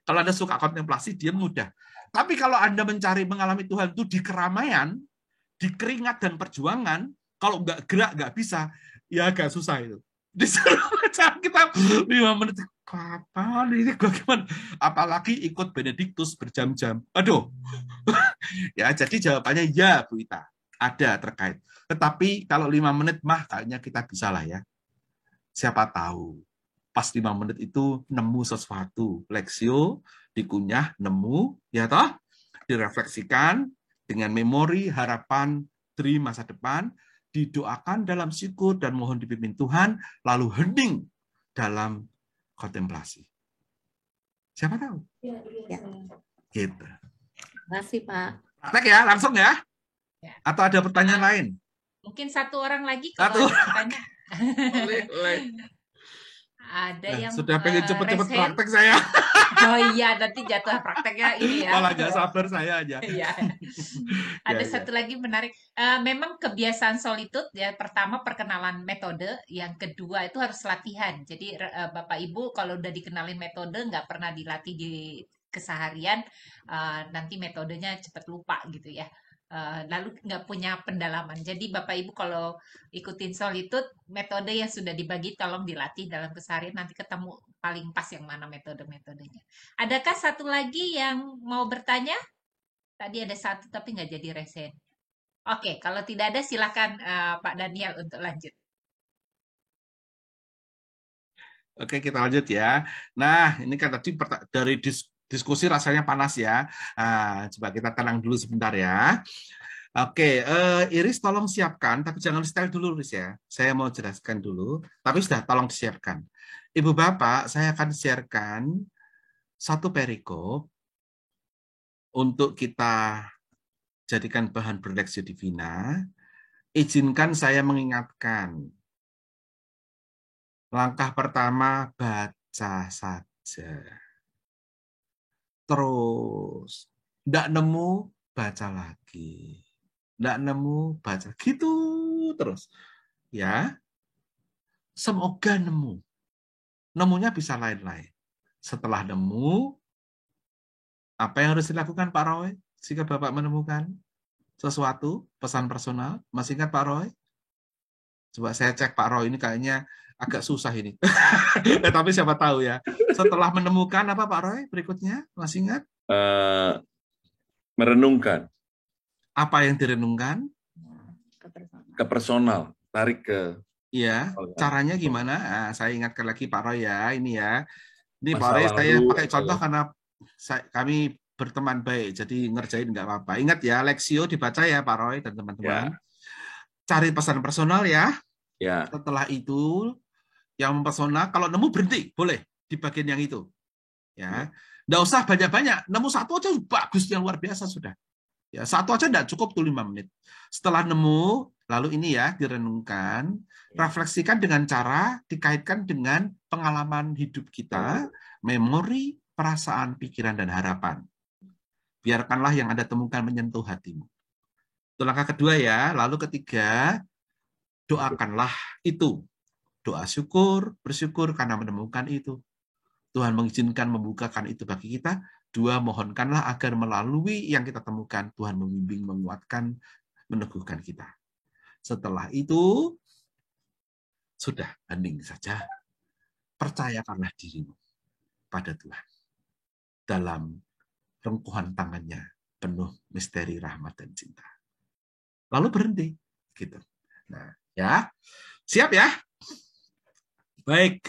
Kalau Anda suka kontemplasi, dia mudah. Tapi kalau Anda mencari mengalami Tuhan itu di keramaian, di keringat dan perjuangan, kalau nggak gerak, nggak bisa, ya agak susah itu. Disuruh baca kita 5 menit. Kapan ini gue gimana? Apalagi ikut Benediktus berjam-jam. Aduh. Ya, jadi jawabannya ya, Bu Ita. Ada terkait. Tetapi kalau 5 menit mah kayaknya kita bisa lah ya. Siapa tahu. Pas 5 menit itu nemu sesuatu. Lexio, dikunyah, nemu, ya toh? Direfleksikan dengan memori, harapan, dari masa depan, didoakan dalam syukur dan mohon dipimpin Tuhan, lalu hening dalam kontemplasi. Siapa tahu? Ya. Gitu. Terima kasih, Pak. Praktek ya, langsung ya. Atau ada pertanyaan lain? Mungkin satu orang lagi kalau ada pertanyaan. Boleh. Ada yang sudah pengen cepet-cepet praktek saya. Oh iya, nanti jatuh prakteknya ini ya. Malah nggak sabar saya aja. Iya. Ada satu lagi menarik. Memang kebiasaan solitude ya. Pertama perkenalan metode, yang kedua itu harus latihan. Jadi Bapak Ibu kalau udah dikenalin metode nggak pernah dilatih di keseharian, nanti metodenya cepat lupa gitu ya. lalu nggak punya pendalaman. Jadi Bapak Ibu kalau ikutin solitude, metode yang sudah dibagi tolong dilatih dalam keseharian, nanti ketemu paling pas yang mana metode-metodenya. Adakah satu lagi yang mau bertanya? Tadi ada satu tapi nggak jadi resen. Oke, kalau tidak ada silakan Pak Daniel untuk lanjut. Oke, kita lanjut ya. Nah, ini kan tadi dari diskusi rasanya panas ya. Nah, coba kita tenang dulu sebentar ya. Oke, Iris tolong siapkan, tapi jangan setel dulu, Iris ya. Saya mau jelaskan dulu, tapi sudah tolong disiapkan. Ibu Bapak, saya akan sharekan satu perikop untuk kita jadikan bahan berleksio divina. Izinkan saya mengingatkan. Langkah pertama, baca saja. Terus, tidak nemu, baca lagi. Tidak nemu, baca. Gitu terus. Ya, semoga nemu. Nemunya bisa lain-lain. Setelah nemu, apa yang harus dilakukan Pak Roy? Jika Bapak menemukan sesuatu, pesan personal, masih ingat Pak Roy? Coba saya cek Pak Roy, ini kayaknya agak susah ini. Tapi siapa tahu ya. Setelah menemukan apa Pak Roy berikutnya? Masih ingat? Merenungkan. Apa yang direnungkan? Ke personal. Tarik ke... Iya, caranya gimana? Nah, saya ingatkan lagi Pak Roy ya, ini ya. Ini Pak Roy, saya pakai contoh karena kami berteman baik, jadi ngerjain nggak apa-apa. Ingat ya, Lexio dibaca ya Pak Roy dan teman-teman. Ya. Cari pesan personal ya. Ya. Setelah itu, yang personal, kalau nemu berhenti, boleh di bagian yang itu. Ya, nggak usah banyak-banyak. Nemu satu aja bagus, yang luar biasa sudah. Ya, satu aja nggak cukup tuh 5 menit. Setelah nemu, lalu ini ya direnungkan, refleksikan dengan cara dikaitkan dengan pengalaman hidup kita, memori, perasaan, pikiran, dan harapan. Biarkanlah yang Anda temukan menyentuh hatimu. Itu langkah kedua ya. Lalu ketiga, doakanlah itu. Doa syukur, bersyukur karena menemukan itu. Tuhan mengizinkan membukakan itu bagi kita. Dua, mohonkanlah agar melalui yang kita temukan, Tuhan membimbing, menguatkan, meneguhkan kita. Setelah itu, sudah hening saja. Percayakanlah dirimu pada Tuhan. Dalam rengkuhan tangannya, penuh misteri rahmat dan cinta. Lalu berhenti. Gitu. Nah, ya. Siap ya? Baik.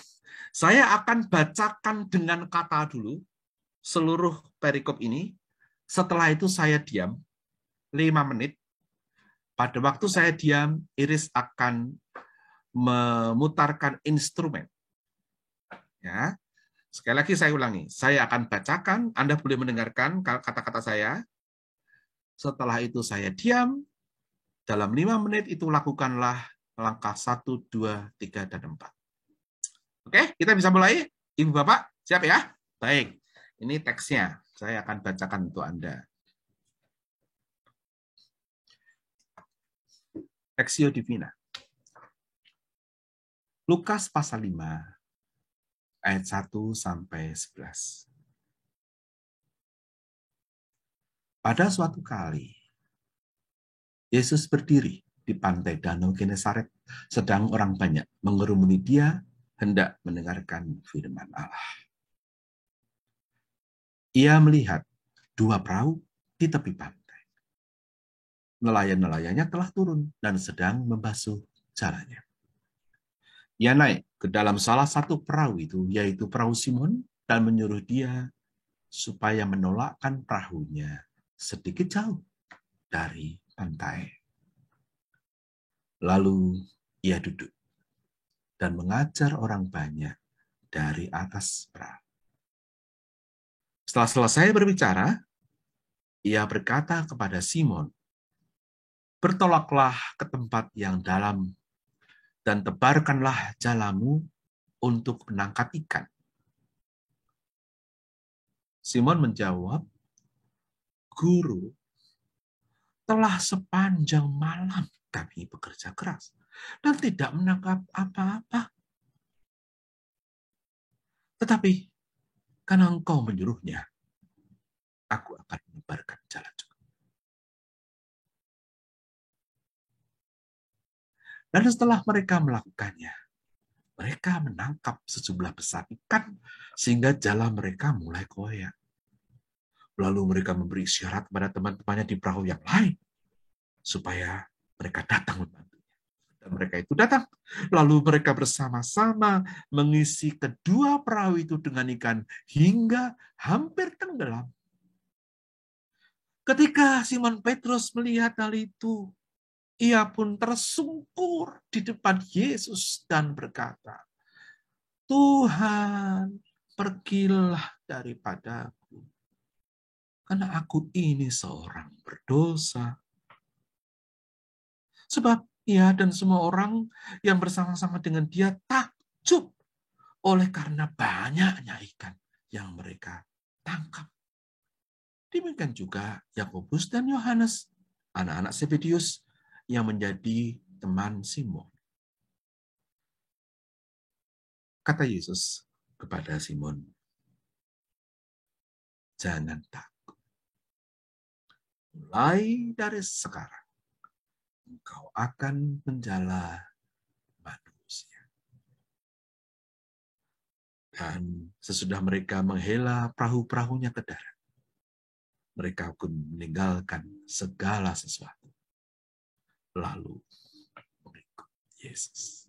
Saya akan bacakan dengan kata dulu seluruh perikop ini. Setelah itu saya diam 5 menit. Pada waktu saya diam, Iris akan memutarkan instrumen. Ya. Sekali lagi saya ulangi. Saya akan bacakan, Anda boleh mendengarkan kata-kata saya. Setelah itu saya diam. Dalam 5 menit itu lakukanlah langkah 1, 2, 3, dan 4. Oke, kita bisa mulai. Ibu Bapak, siap ya? Baik. Ini teksnya. Saya akan bacakan untuk Anda. Lexio Divina. Lukas pasal 5, ayat 1 sampai 11. Pada suatu kali, Yesus berdiri di pantai Danau Genesaret, sedang orang banyak mengerumuni dia hendak mendengarkan firman Allah. Ia melihat 2 perahu di tepi pantai. Nelayan-nelayannya telah turun dan sedang membasuh jalannya. Ia naik ke dalam salah satu perahu itu, yaitu perahu Simon, dan menyuruh dia supaya menolakkan perahunya sedikit jauh dari pantai. Lalu ia duduk dan mengajar orang banyak dari atas perahu. Setelah selesai berbicara, ia berkata kepada Simon, "Bertolaklah ke tempat yang dalam dan tebarkanlah jalamu untuk menangkap ikan." Simon menjawab, "Guru, telah sepanjang malam kami bekerja keras dan tidak menangkap apa-apa. Tetapi karena engkau menyuruhnya, aku akan menyebarkan jalan juga." Lalu setelah mereka melakukannya, mereka menangkap sejumlah besar ikan sehingga jala mereka mulai koyak. Lalu mereka memberi isyarat kepada teman-temannya di perahu yang lain supaya mereka datang membantunya. Dan mereka itu datang. Lalu mereka bersama-sama mengisi kedua perahu itu dengan ikan hingga hampir tenggelam. Ketika Simon Petrus melihat hal itu, ia pun tersungkur di depan Yesus dan berkata, Tuhan, pergilah daripadaku, karena aku ini seorang berdosa. Sebab ia dan semua orang yang bersama-sama dengan dia takjub oleh karena banyaknya ikan yang mereka tangkap. Demikian juga Yakobus dan Yohanes, anak-anak Zebedius yang menjadi teman Simon. Kata Yesus kepada Simon, jangan takut. Mulai dari sekarang, engkau akan menjala manusia. Dan sesudah mereka menghela perahu-perahunya ke darat, mereka pun meninggalkan segala sesuatu. Lalu mengikut Yesus.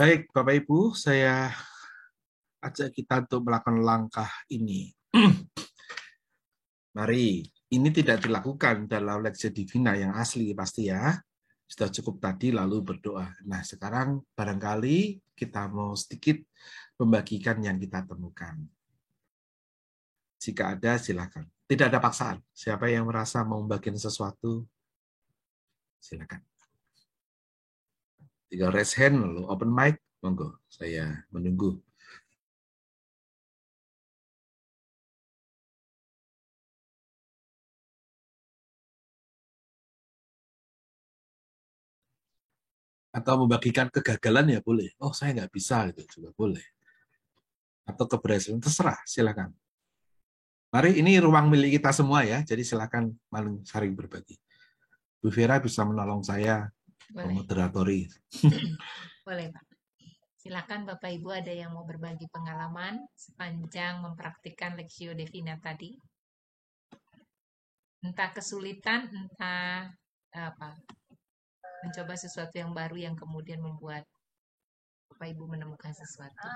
Baik, Bapak Ibu, saya ajak kita untuk melakukan langkah ini. Mari, ini tidak dilakukan dalam Lectio Divina yang asli pasti ya. Sudah cukup tadi lalu berdoa. Nah, sekarang barangkali kita mau sedikit membagikan yang kita temukan. Jika ada, silakan. Tidak ada paksaan. Siapa yang merasa mau membagikan sesuatu, silakan. Tinggal raise hand, lalu open mic, monggo. Saya menunggu. Atau membagikan kegagalan ya boleh. Oh, saya nggak bisa, gitu juga boleh. Atau keberhasilan, terserah, silakan. Mari, ini ruang milik kita semua ya, jadi silakan maling saling berbagi. Bu Vera bisa menolong saya memoderatori. Boleh, Pak. Silakan Bapak Ibu ada yang mau berbagi pengalaman sepanjang mempraktikkan Lectio Divina tadi. Entah kesulitan, entah apa, mencoba sesuatu yang baru yang kemudian membuat Bapak Ibu menemukan sesuatu.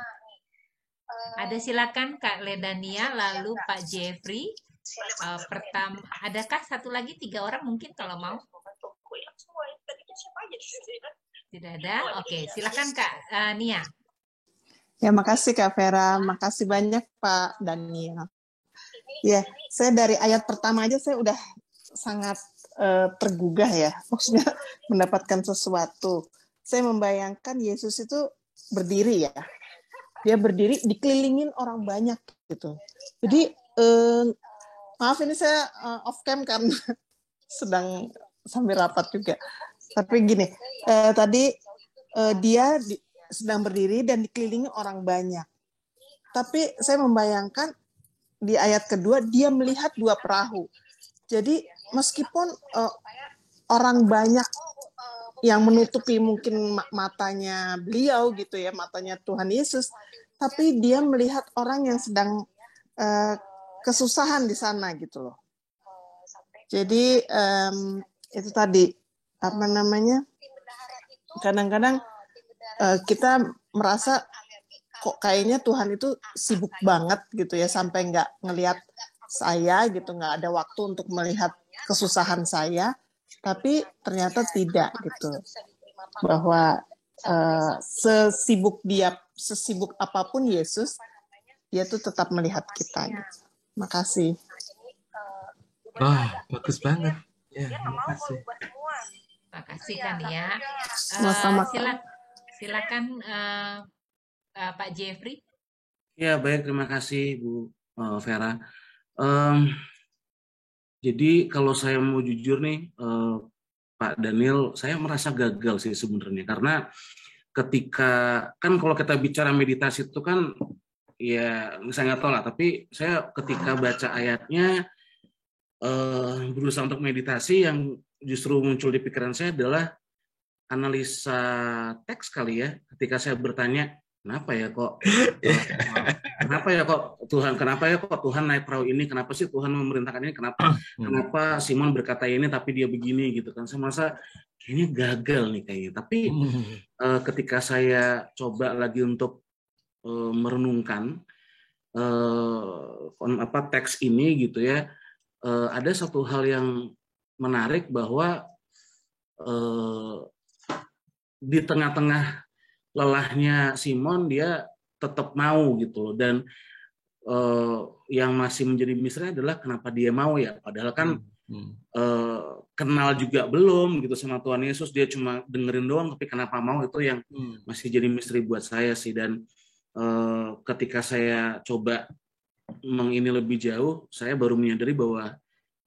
Ada silakan Kak Ledania, lalu Pak Jeffrey. Pertama, adakah satu lagi 3 orang mungkin kalau mau? Tidak ada? Oke, silakan Kak Nia. Ya, makasih Kak Vera, makasih banyak Pak Daniel. Ya, saya dari ayat pertama aja saya udah sangat tergugah ya, maksudnya mendapatkan sesuatu. Saya membayangkan Yesus itu berdiri ya, dia berdiri dikelilingin orang banyak gitu. Jadi maaf ini saya off cam karena sedang sambil rapat juga. Tapi gini, tadi dia sedang berdiri dan dikelilingi orang banyak. Tapi saya membayangkan di ayat kedua dia melihat 2 perahu. Jadi meskipun orang banyak yang menutupi mungkin matanya beliau gitu ya, matanya Tuhan Yesus, tapi dia melihat orang yang sedang kesusahan di sana gitu loh. Jadi itu tadi apa namanya? Kadang-kadang kita merasa kok kayaknya Tuhan itu sibuk banget gitu ya, sampai nggak ngelihat saya gitu, nggak ada waktu untuk melihat kesusahan saya, tapi ternyata tidak gitu, bahwa sesibuk apapun Yesus, dia tuh tetap melihat kita gitu. Makasih. Wah, bagus banget. Ya, terima kasih. Makasih kan ya. Silakan Pak Jeffrey. Ya, baik, terima kasih Bu Vera. Jadi kalau saya mau jujur nih, Pak Daniel, saya merasa gagal sih sebenarnya, karena ketika kan kalau kita bicara meditasi itu kan ya saya nggak tahu lah, tapi saya ketika baca ayatnya berusaha untuk meditasi, yang justru muncul di pikiran saya adalah analisa teks kali ya, ketika saya bertanya kenapa ya kok Tuhan naik perahu ini, kenapa sih Tuhan memerintahkan ini, kenapa Simon berkata ini tapi dia begini gitu kan. Saya merasa kayaknya gagal nih kayaknya. Tapi ketika saya coba lagi untuk merenungkan teks ini gitu ya, ada satu hal yang menarik, bahwa di tengah-tengah lelahnya Simon dia tetap mau gitu loh. Dan yang masih menjadi misteri adalah kenapa dia mau ya, padahal kan kenal juga belum gitu sama Tuhan Yesus, dia cuma dengerin doang, tapi kenapa mau, itu yang masih jadi misteri buat saya sih. Dan ketika saya coba mengini lebih jauh, saya baru menyadari bahwa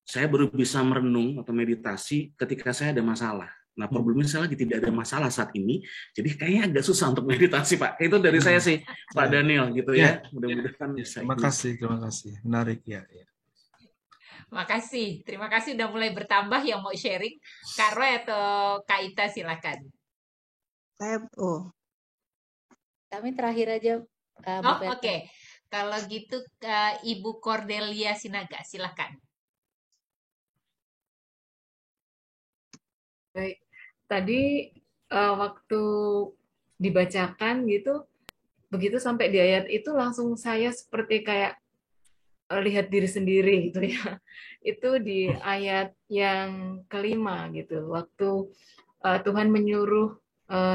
saya baru bisa merenung atau meditasi ketika saya ada masalah. Nah, problemnya saya lagi tidak ada masalah saat ini, jadi kayaknya agak susah untuk meditasi, Pak. Itu dari saya sih, Pak Daniel, gitu ya. Mudah-mudahan bisa. Terima kasih. Menarik ya. Makasih, terima kasih udah mulai bertambah yang mau sharing. Kak Roy atau Kak Ita silakan. Kami terakhir aja. Oke. Kalau gitu Ibu Cordelia Sinaga, silakan. Baik, tadi waktu dibacakan gitu, begitu sampai di ayat itu langsung saya seperti kayak lihat diri sendiri gitu ya. Itu di ayat yang kelima gitu, waktu Tuhan menyuruh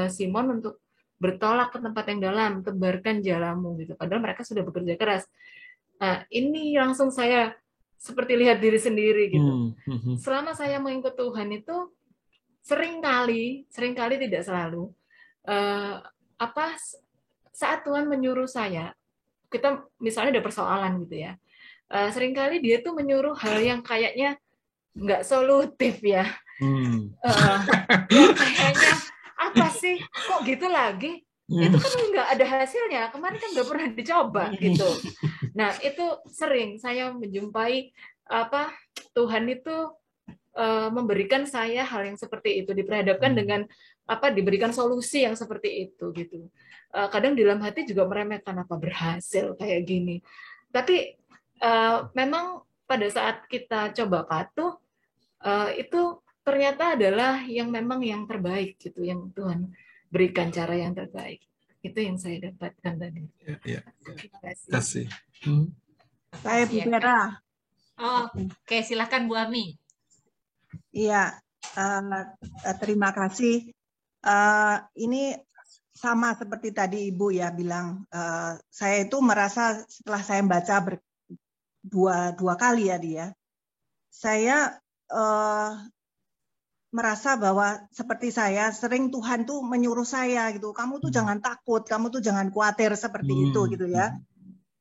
Simon untuk bertolak ke tempat yang dalam, tebarkan jalamu gitu. Padahal mereka sudah bekerja keras. Nah, ini langsung saya seperti lihat diri sendiri gitu. Selama saya mengikut Tuhan itu seringkali tidak selalu, saat Tuhan menyuruh saya, kita misalnya ada persoalan gitu ya, seringkali dia tuh menyuruh hal yang kayaknya nggak solutif ya, yang kayaknya apa sih, kok gitu lagi? Itu kan nggak ada hasilnya, kemarin kan nggak pernah dicoba gitu. Nah itu sering saya menjumpai Tuhan itu memberikan saya hal yang seperti itu, diperhadapkan dengan diberikan solusi yang seperti itu gitu. Kadang di dalam hati juga meremehkan, apa berhasil kayak gini. Tapi memang pada saat kita coba patuh, itu ternyata adalah yang memang yang terbaik gitu, yang Tuhan berikan cara yang terbaik. Itu yang saya dapatkan tadi. Ya. Terima kasih. Saya Bu Vera. Oke, silakan Bu Ami. Iya, terima kasih. Ini sama seperti tadi Ibu ya bilang, saya itu merasa setelah saya baca dua kali ya dia, saya merasa bahwa seperti saya sering Tuhan tuh menyuruh saya gitu, kamu tuh jangan takut, kamu tuh jangan khawatir seperti itu gitu ya.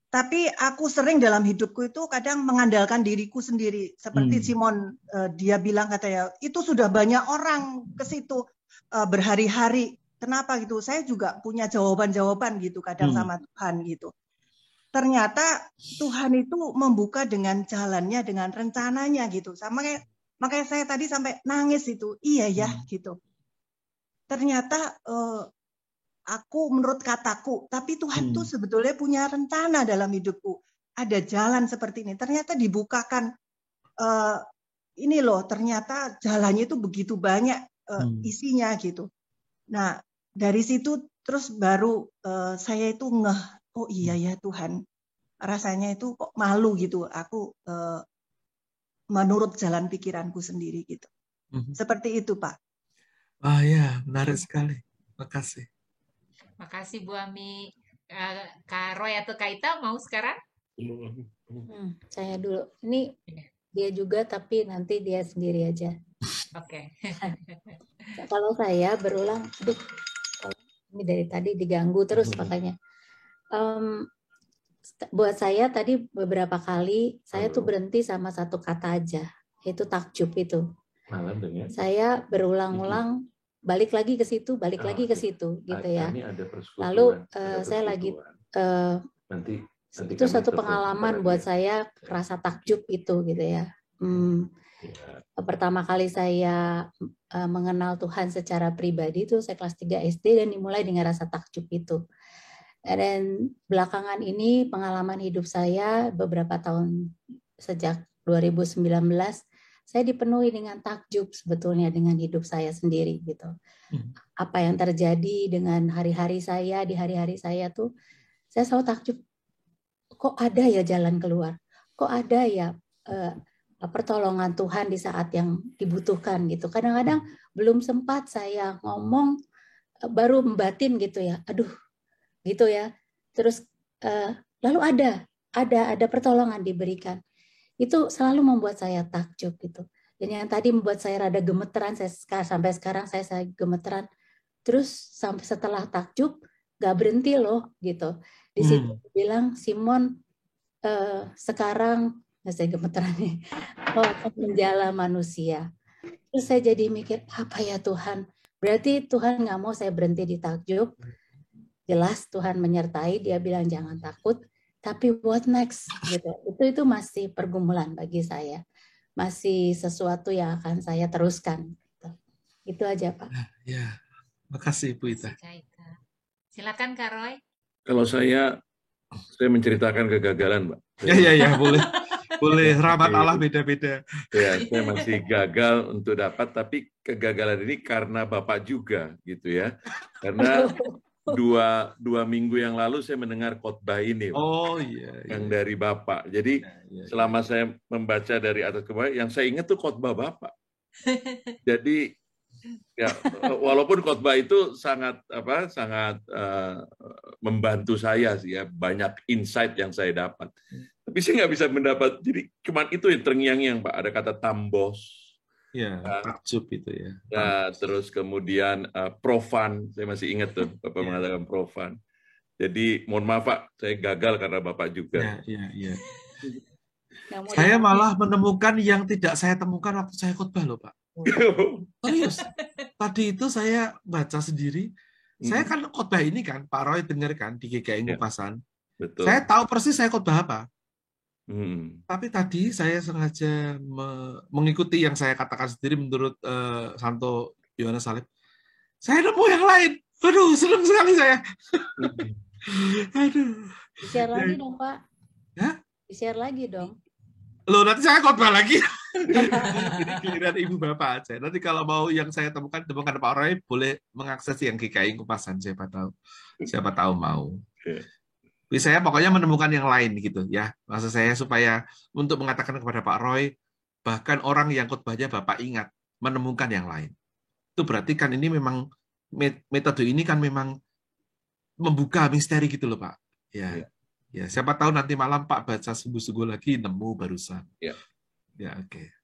Tapi aku sering dalam hidupku itu kadang mengandalkan diriku sendiri, seperti Simon, dia bilang katanya itu sudah banyak orang ke situ berhari-hari, kenapa gitu? Saya juga punya jawaban-jawaban gitu kadang sama Tuhan gitu. Ternyata Tuhan itu membuka dengan jalannya, dengan rencananya gitu. Sama kayak makanya saya tadi sampai nangis itu, iya ya gitu. Ternyata aku menurut kataku, tapi Tuhan tuh sebetulnya punya rencana dalam hidupku. Ada jalan seperti ini. Ternyata dibukakan ini loh, ternyata jalannya itu begitu banyak isinya gitu. Nah dari situ terus baru saya itu ngeh, oh iya ya Tuhan. Rasanya itu kok malu gitu. Aku menurut jalan pikiranku sendiri gitu. Seperti itu Pak. Ya, menarik sekali. Makasih. Makasih Bu Ami. Kak Roy atau Kak Ita mau sekarang? Saya dulu. Ini dia juga tapi nanti dia sendiri aja. Oke. Kalau saya berulang, ini dari tadi diganggu terus makanya. Buat saya tadi beberapa kali saya tuh berhenti sama satu kata aja, itu takjub itu. Saya berulang-ulang balik lagi ke situ, balik lagi ke situ gitu ya. Lalu saya lagi itu satu pengalaman buat saya, rasa takjub itu gitu ya. Pertama kali saya mengenal Tuhan secara pribadi itu saya kelas 3 SD dan dimulai dengan rasa takjub itu. Dan belakangan ini pengalaman hidup saya beberapa tahun sejak 2019 saya dipenuhi dengan takjub sebetulnya dengan hidup saya sendiri gitu. Apa yang terjadi dengan hari-hari saya, di hari-hari saya tuh saya selalu takjub, kok ada ya jalan keluar, kok ada ya pertolongan Tuhan di saat yang dibutuhkan gitu. Kadang-kadang belum sempat saya ngomong baru membatin gitu ya, aduh gitu ya. Terus lalu ada pertolongan diberikan. Itu selalu membuat saya takjub gitu. Dan yang tadi membuat saya rada gemeteran, sampai sekarang saya gemeteran. Terus sampai setelah takjub gak berhenti loh gitu. Di situ bilang Simon sekarang saya gemeteran nih, akan menjala manusia. Terus saya jadi mikir, apa ya Tuhan? Berarti Tuhan nggak mau saya berhenti di takjub. Jelas Tuhan menyertai, dia bilang jangan takut, tapi what next gitu. Itu masih pergumulan bagi saya, masih sesuatu yang akan saya teruskan. Itu aja Pak. Ya, makasih Bu Ita. Silakan Kak Roy. Kalau saya menceritakan kegagalan, Mbak. Ya, boleh. Rahmat Allah beda-beda. Ya, saya masih gagal untuk dapat, tapi kegagalan ini karena Bapak juga, gitu ya. Karena dua minggu yang lalu saya mendengar khotbah ini, oh iya, yang dari Bapak. Jadi selama saya membaca dari atas ke bawah, yang saya ingat tuh khotbah Bapak. Jadi ya, walaupun khotbah itu sangat membantu saya sih ya, banyak insight yang saya dapat. Tapi saya nggak bisa mendapat. Jadi cuman itu yang terngiang-ngiang, Pak. Ada kata tambos. Ya, takjub itu ya. Nah, terus kemudian profan, saya masih ingat tuh Bapak mengatakan profan. Jadi mohon maaf Pak, saya gagal karena Bapak juga. Iya. Saya malah menemukan yang tidak saya temukan waktu saya khotbah loh Pak. Serius. Tadi itu saya baca sendiri. Saya kan khotbah ini kan, Pak Roy dengar kan di GKI Ngupasan. Betul. Saya tahu persis saya khotbah apa. Tapi tadi saya sengaja mengikuti yang saya katakan sendiri menurut Santo Yohanes Salib. Saya nemu yang lain. Aduh, senang sekali saya. Aduh. Share lagi dong, Pak. Ya? Share lagi dong. Loh, nanti saya khotbah lagi. Ini giliran Ibu Bapak aja. Nanti kalau mau yang saya temukan Pak Roy, boleh mengakses yang GKI Ngupasan. Siapa tahu mau. Tapi saya pokoknya menemukan yang lain gitu ya. Maksud saya supaya untuk mengatakan kepada Pak Roy, bahkan orang yang khotbahnya Bapak ingat, menemukan yang lain. Itu berarti kan ini memang metode ini kan memang membuka misteri gitu loh Pak. Ya. Ya, siapa tahu nanti malam Pak baca sungguh-sungguh lagi nemu barusan. Ya, oke.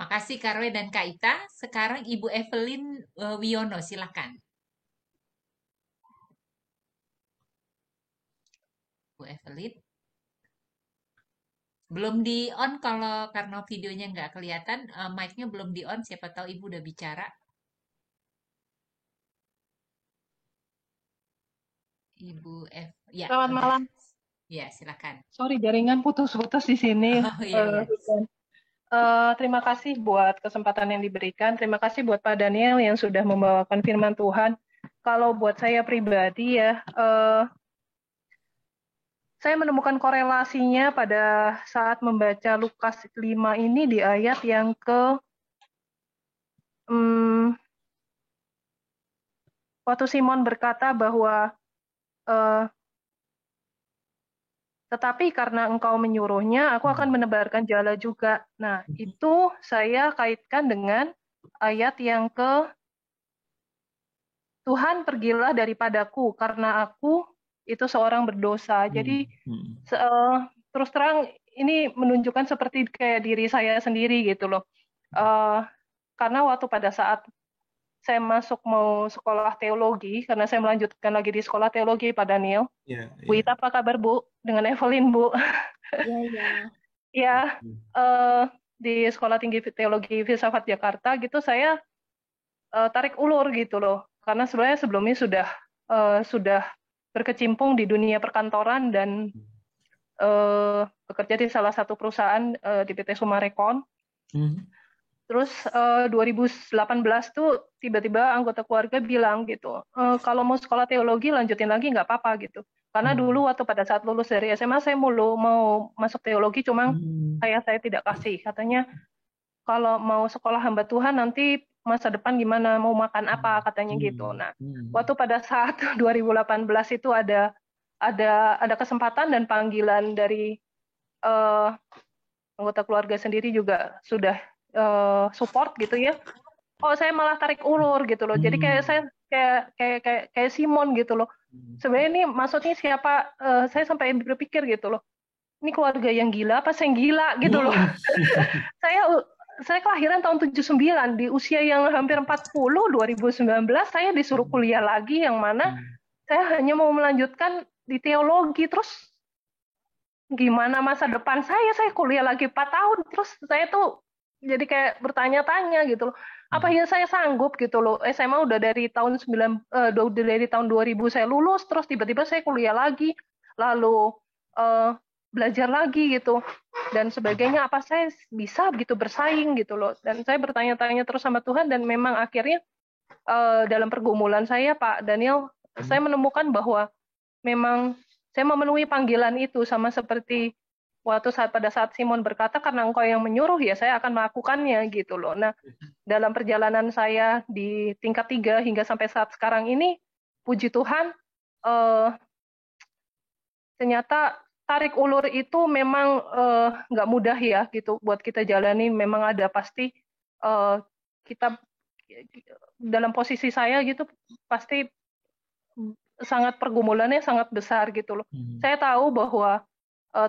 Makasih Kak Roy dan Kak Ita. Sekarang Ibu Evelyn Wiono, silakan. Bu Evelyn. Belum di on kalau karena videonya nggak kelihatan, mic-nya belum di on, siapa tahu Ibu udah bicara. Ibu F. Ya, selamat malam. Ya, silakan. Sorry, jaringan putus-putus di sini. Oh, iya. Terima kasih buat kesempatan yang diberikan. Terima kasih buat Pak Daniel yang sudah membawakan firman Tuhan. Kalau buat saya pribadi ya, saya menemukan korelasinya pada saat membaca Lukas 5 ini di ayat yang waktu Simon berkata bahwa tetapi karena engkau menyuruhnya, aku akan menebarkan jala juga. Nah, itu saya kaitkan dengan ayat yang Tuhan pergilah daripadaku, karena aku itu seorang berdosa. Jadi terus terang ini menunjukkan seperti kayak diri saya sendiri gitu loh. Karena waktu pada saat saya masuk mau sekolah teologi, karena saya melanjutkan lagi di sekolah teologi Pak Daniel. Bu Ita apa kabar Bu? Dengan Evelyn Bu. Ya, di Sekolah Tinggi Teologi Filsafat Jakarta gitu saya tarik ulur gitu loh. Karena sebenarnya sebelumnya sudah berkecimpung di dunia perkantoran dan bekerja di salah satu perusahaan di PT Sumarekon. Terus 2018 tuh tiba-tiba anggota keluarga bilang gitu, kalau mau sekolah teologi lanjutin lagi nggak apa-apa gitu. Karena dulu waktu pada saat lulus dari SMA saya mau masuk teologi, cuma saya tidak kasih. Katanya kalau mau sekolah hamba Tuhan nanti masa depan gimana, mau makan apa katanya gitu. Nah, waktu pada saat 2018 itu ada kesempatan dan panggilan dari anggota keluarga sendiri juga sudah support gitu ya. Oh, saya malah tarik ulur gitu loh. Jadi kayak saya kayak Simon gitu loh. Sebenarnya ini maksudnya siapa? Saya sampai berpikir gitu loh. Ini keluarga yang gila apa saya yang gila gitu loh. Saya kelahiran tahun 79, di usia yang hampir 40, 2019 saya disuruh kuliah lagi yang mana saya hanya mau melanjutkan di teologi. Terus gimana masa depan saya kuliah lagi 4 tahun, terus saya tuh jadi kayak bertanya-tanya gitu loh. Apa ya saya sanggup gitu loh. SMA udah dari tahun 2000 saya lulus, terus tiba-tiba saya kuliah lagi, lalu belajar lagi gitu dan sebagainya. Apa saya bisa gitu bersaing gitu loh. Dan saya bertanya-tanya terus sama Tuhan, dan memang akhirnya dalam pergumulan saya Pak Daniel, saya menemukan bahwa memang saya memenuhi panggilan itu, sama seperti waktu pada saat Simon berkata, karena engkau yang menyuruh ya saya akan melakukannya gitu loh. Nah, dalam perjalanan saya di tingkat 3 hingga sampai saat sekarang ini, puji Tuhan, ternyata tarik ulur itu memang nggak mudah ya gitu buat kita jalani. Memang ada pasti kita dalam posisi saya gitu pasti sangat pergumulannya sangat besar gitu loh. Saya tahu bahwa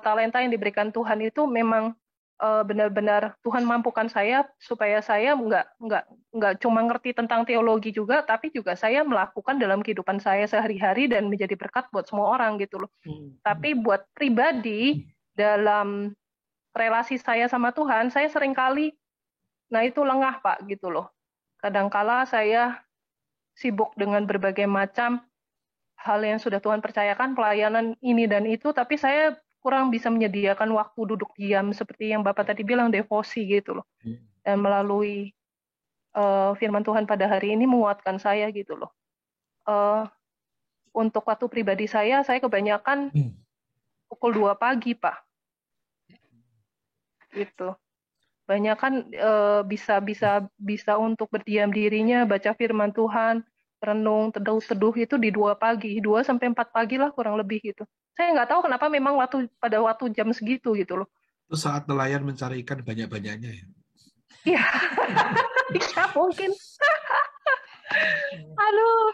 talenta yang diberikan Tuhan itu memang benar-benar Tuhan mampukan saya supaya saya nggak cuma ngerti tentang teologi juga, tapi juga saya melakukan dalam kehidupan saya sehari-hari dan menjadi berkat buat semua orang gitu loh. Tapi buat pribadi dalam relasi saya sama Tuhan, saya seringkali itu lengah Pak gitu loh. Kadangkala saya sibuk dengan berbagai macam hal yang sudah Tuhan percayakan, pelayanan ini dan itu, tapi saya kurang bisa menyediakan waktu duduk diam seperti yang Bapak tadi bilang, devosi gitu loh. Dan melalui firman Tuhan pada hari ini menguatkan saya gitu loh. Untuk waktu pribadi saya kebanyakan pukul 2 pagi Pak. Gitu. Banyakan bisa untuk berdiam dirinya, baca firman Tuhan, renung, teduh itu di 2 pagi, 2 sampai 4 pagi lah kurang lebih gitu. Saya nggak tahu kenapa memang pada waktu jam segitu gitu loh. Itu saat nelayan mencari ikan banyak-banyaknya ya? Iya, ya mungkin. Aduh,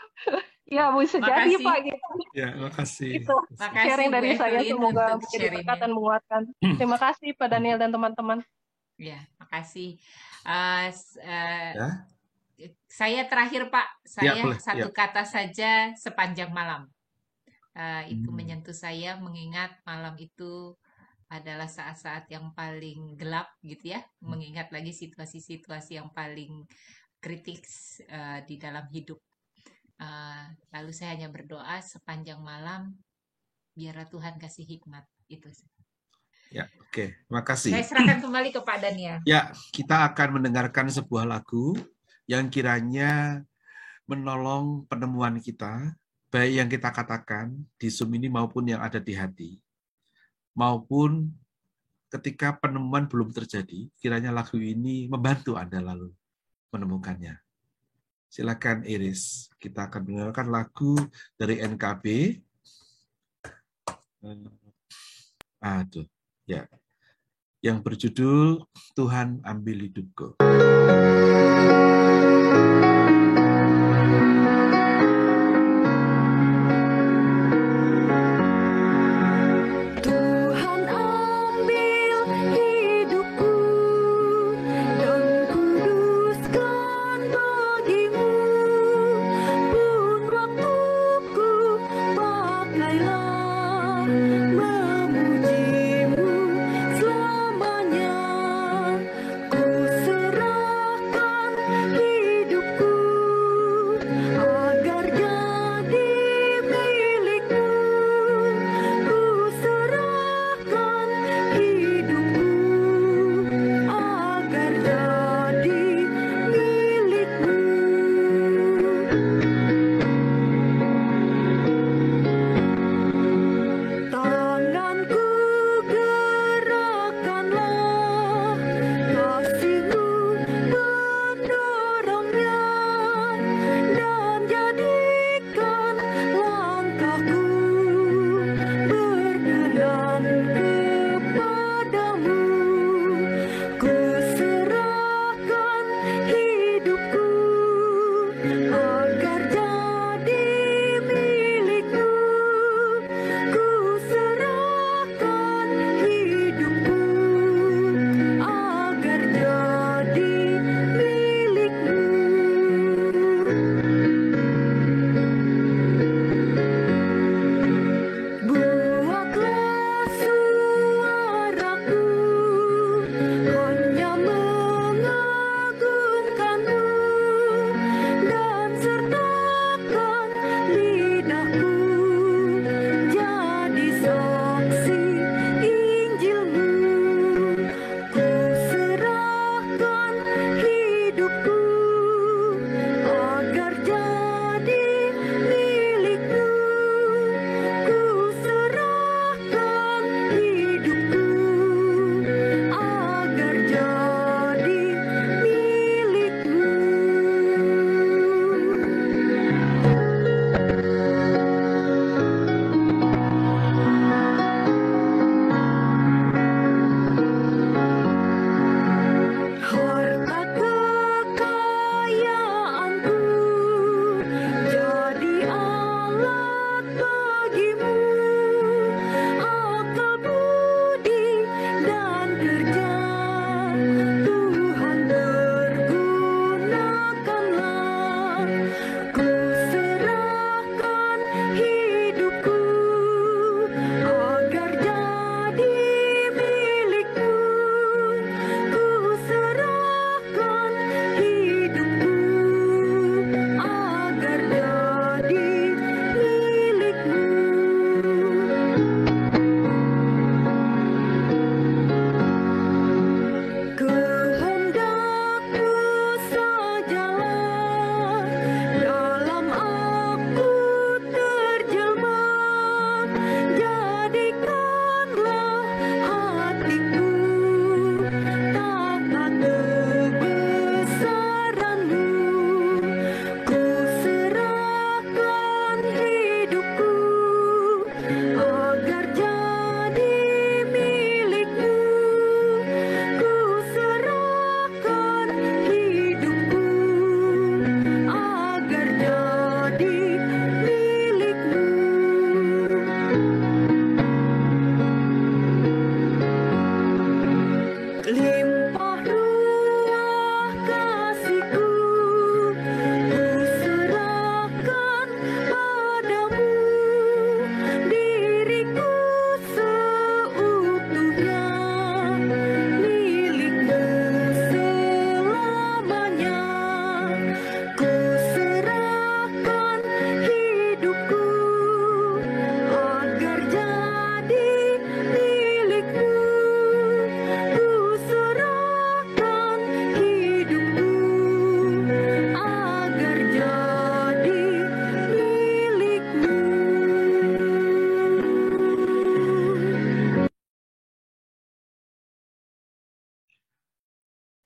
ya bisa jadi Pak gitu. Ya, makasih. Itu sharing dari saya, semoga menjadi berkat dan menguatkan. Terima kasih Pak Daniel dan teman-teman. Ya, makasih. Saya terakhir Pak, satu kata saja, sepanjang malam. Itu menyentuh saya, mengingat malam itu adalah saat-saat yang paling gelap gitu ya, mengingat lagi situasi-situasi yang paling kritis di dalam hidup. Lalu saya hanya berdoa sepanjang malam, biarlah Tuhan kasih hikmat. Itu. Ya, oke. Makasih. Saya serahkan kembali ke Pak Daniel. Ya, kita akan mendengarkan sebuah lagu yang kiranya menolong penemuan kita, baik yang kita katakan di Zoom ini maupun yang ada di hati. Maupun ketika penemuan belum terjadi, kiranya lagu ini membantu Anda lalu menemukannya. Silakan Iris, kita akan mendengarkan lagu dari NKB. Ya. Yang berjudul Tuhan Ambil Hidupku. Ku serahkan hidupku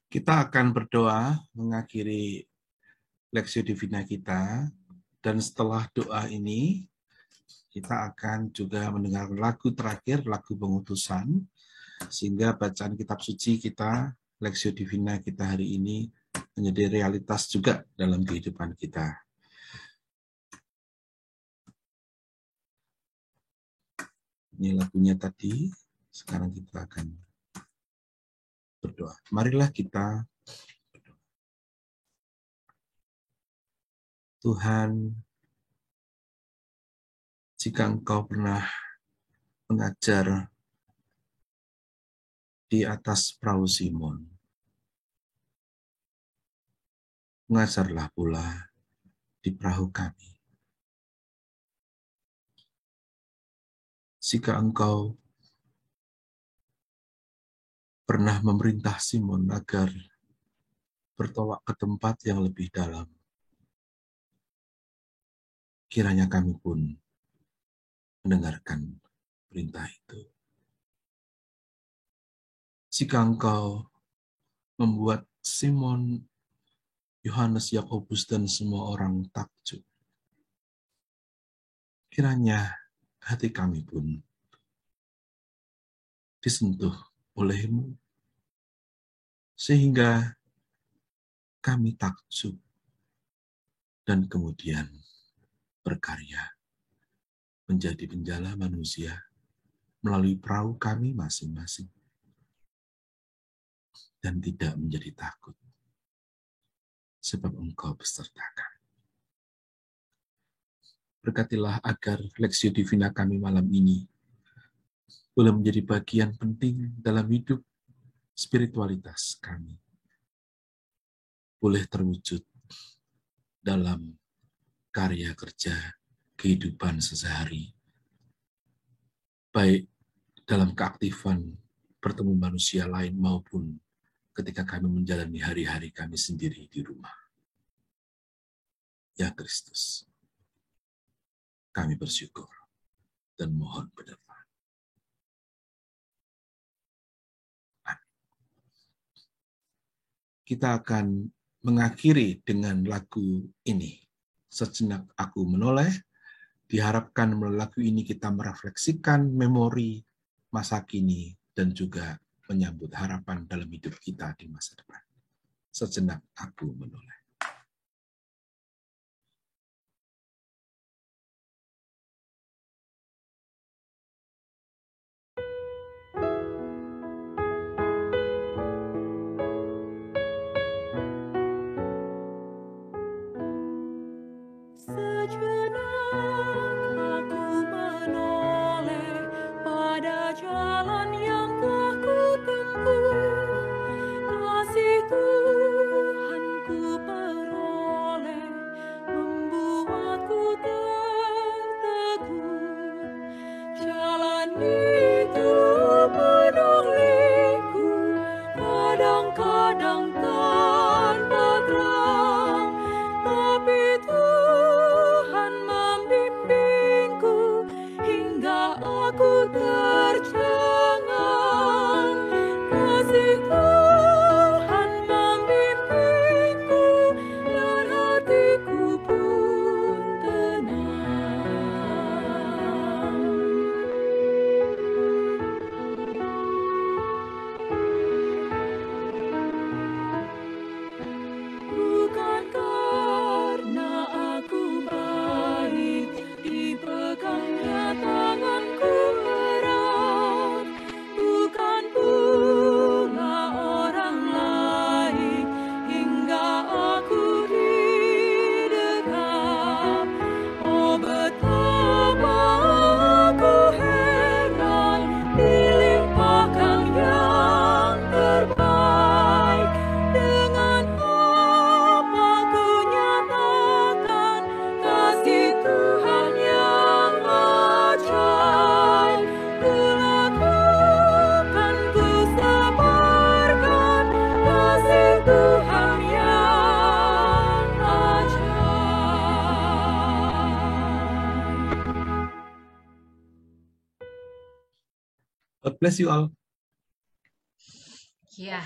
Kita akan berdoa mengakhiri Lectio Divina kita, dan setelah doa ini kita akan juga mendengar lagu terakhir, lagu pengutusan, sehingga bacaan kitab suci kita, Lectio Divina kita hari ini menjadi realitas juga dalam kehidupan kita. Ini lagunya tadi, sekarang kita akan berdoa. Marilah kita berdoa. Tuhan, jika Engkau pernah mengajar di atas perahu Simon, mengajarlah pula di perahu kami. Jika Engkau pernah memerintah Simon agar bertolak ke tempat yang lebih dalam, kiranya kami pun mendengarkan perintah itu. Jika Engkau membuat Simon, Yohanes, Yakobus, dan semua orang takjub, kiranya hati kami pun disentuh oleh-Mu, sehingga kami takjub dan kemudian berkarya menjadi penjala manusia melalui perahu kami masing-masing, dan tidak menjadi takut, sebab Engkau beserta kami. Berkatilah agar Lectio Divina kami malam ini boleh menjadi bagian penting dalam hidup spiritualitas kami, boleh terwujud dalam karya kerja kehidupan sehari-hari, baik dalam keaktifan bertemu manusia lain maupun ketika kami menjalani hari-hari kami sendiri di rumah. Ya Kristus, kami bersyukur dan mohon berdoa. Amin. Kita akan mengakhiri dengan lagu ini. Sejenak aku menoleh. Diharapkan melalui lagu ini kita merefleksikan memori masa kini dan juga menyambut harapan dalam hidup kita di masa depan. Sejenak aku menoleh. God bless you all. Ya,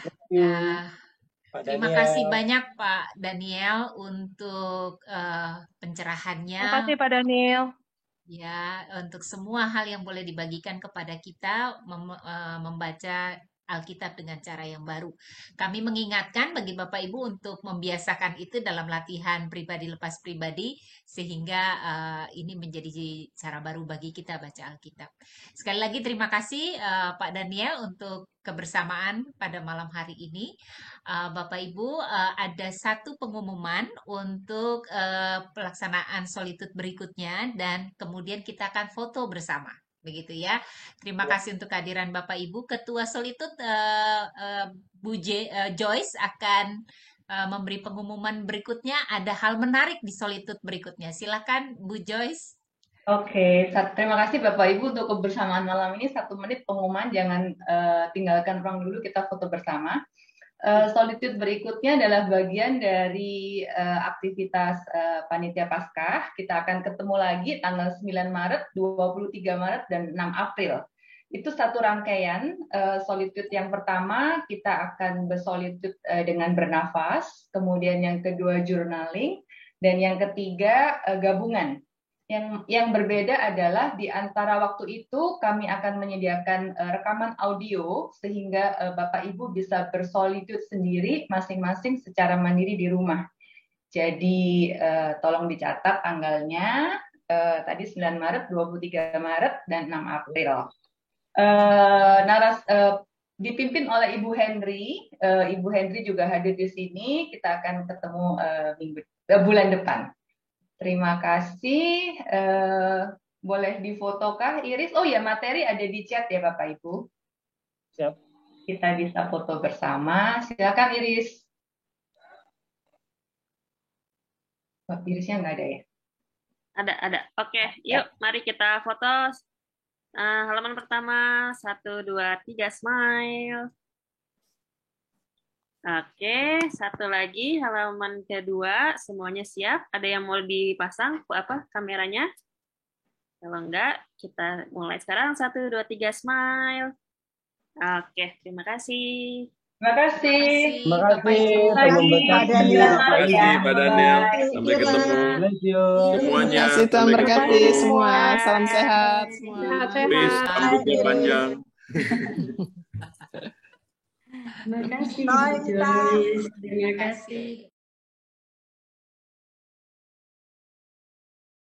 Terima kasih banyak Pak Daniel untuk pencerahannya. Terima kasih Pak Daniel. Ya, untuk semua hal yang boleh dibagikan kepada kita membaca Alkitab dengan cara yang baru. Kami mengingatkan bagi Bapak Ibu untuk membiasakan itu dalam latihan pribadi lepas pribadi, sehingga ini menjadi cara baru bagi kita baca Alkitab. Sekali lagi terima kasih Pak Daniel untuk kebersamaan pada malam hari ini. Bapak Ibu, ada satu pengumuman untuk pelaksanaan solitude berikutnya, dan kemudian kita akan foto bersama. Begitu ya. Terima kasih untuk kehadiran Bapak Ibu. Ketua Solitude Bu Joyce akan memberi pengumuman berikutnya. Ada hal menarik di Solitude berikutnya. Silakan Bu Joyce. Oke, terima kasih Bapak Ibu untuk kebersamaan malam ini. 1 menit pengumuman, jangan tinggalkan ruang dulu, kita foto bersama. Solitude berikutnya adalah bagian dari aktivitas Panitia Paskah. Kita akan ketemu lagi tanggal 9 Maret, 23 Maret, dan 6 April. Itu satu rangkaian. Solitude yang pertama, kita akan bersolitude dengan bernafas. Kemudian yang kedua, journaling. Dan yang ketiga, gabungan. Yang berbeda adalah di antara waktu itu kami akan menyediakan rekaman audio sehingga Bapak Ibu bisa bersolitude sendiri masing-masing secara mandiri di rumah. Jadi tolong dicatat tanggalnya, tadi 9 Maret, 23 Maret, dan 6 April. Dipimpin oleh Ibu Henry. Ibu Henry juga hadir di sini. Kita akan ketemu bulan depan. Terima kasih. Boleh difotokah Iris? Oh ya, materi ada di chat ya Bapak Ibu. Siap. Kita bisa foto bersama. Silakan Iris. Oh, Irisnya nggak ada ya? Ada. Oke, yuk mari kita foto. Halaman pertama, 1, 2, 3, smile. Oke, satu lagi, halaman kedua, semuanya siap. Ada yang mau dipasang kameranya? Kalau enggak, kita mulai sekarang. 1, 2, 3, smile. Oke, terima kasih. Terima kasih. Terima kasih. Pak Daniel. Sampai ketemu. Semuanya. Terima kasih, Tuhan berkati semua. Salam sehat semua. Please, rambutnya panjang. Terima kasih, Bu Joyce. Terima kasih.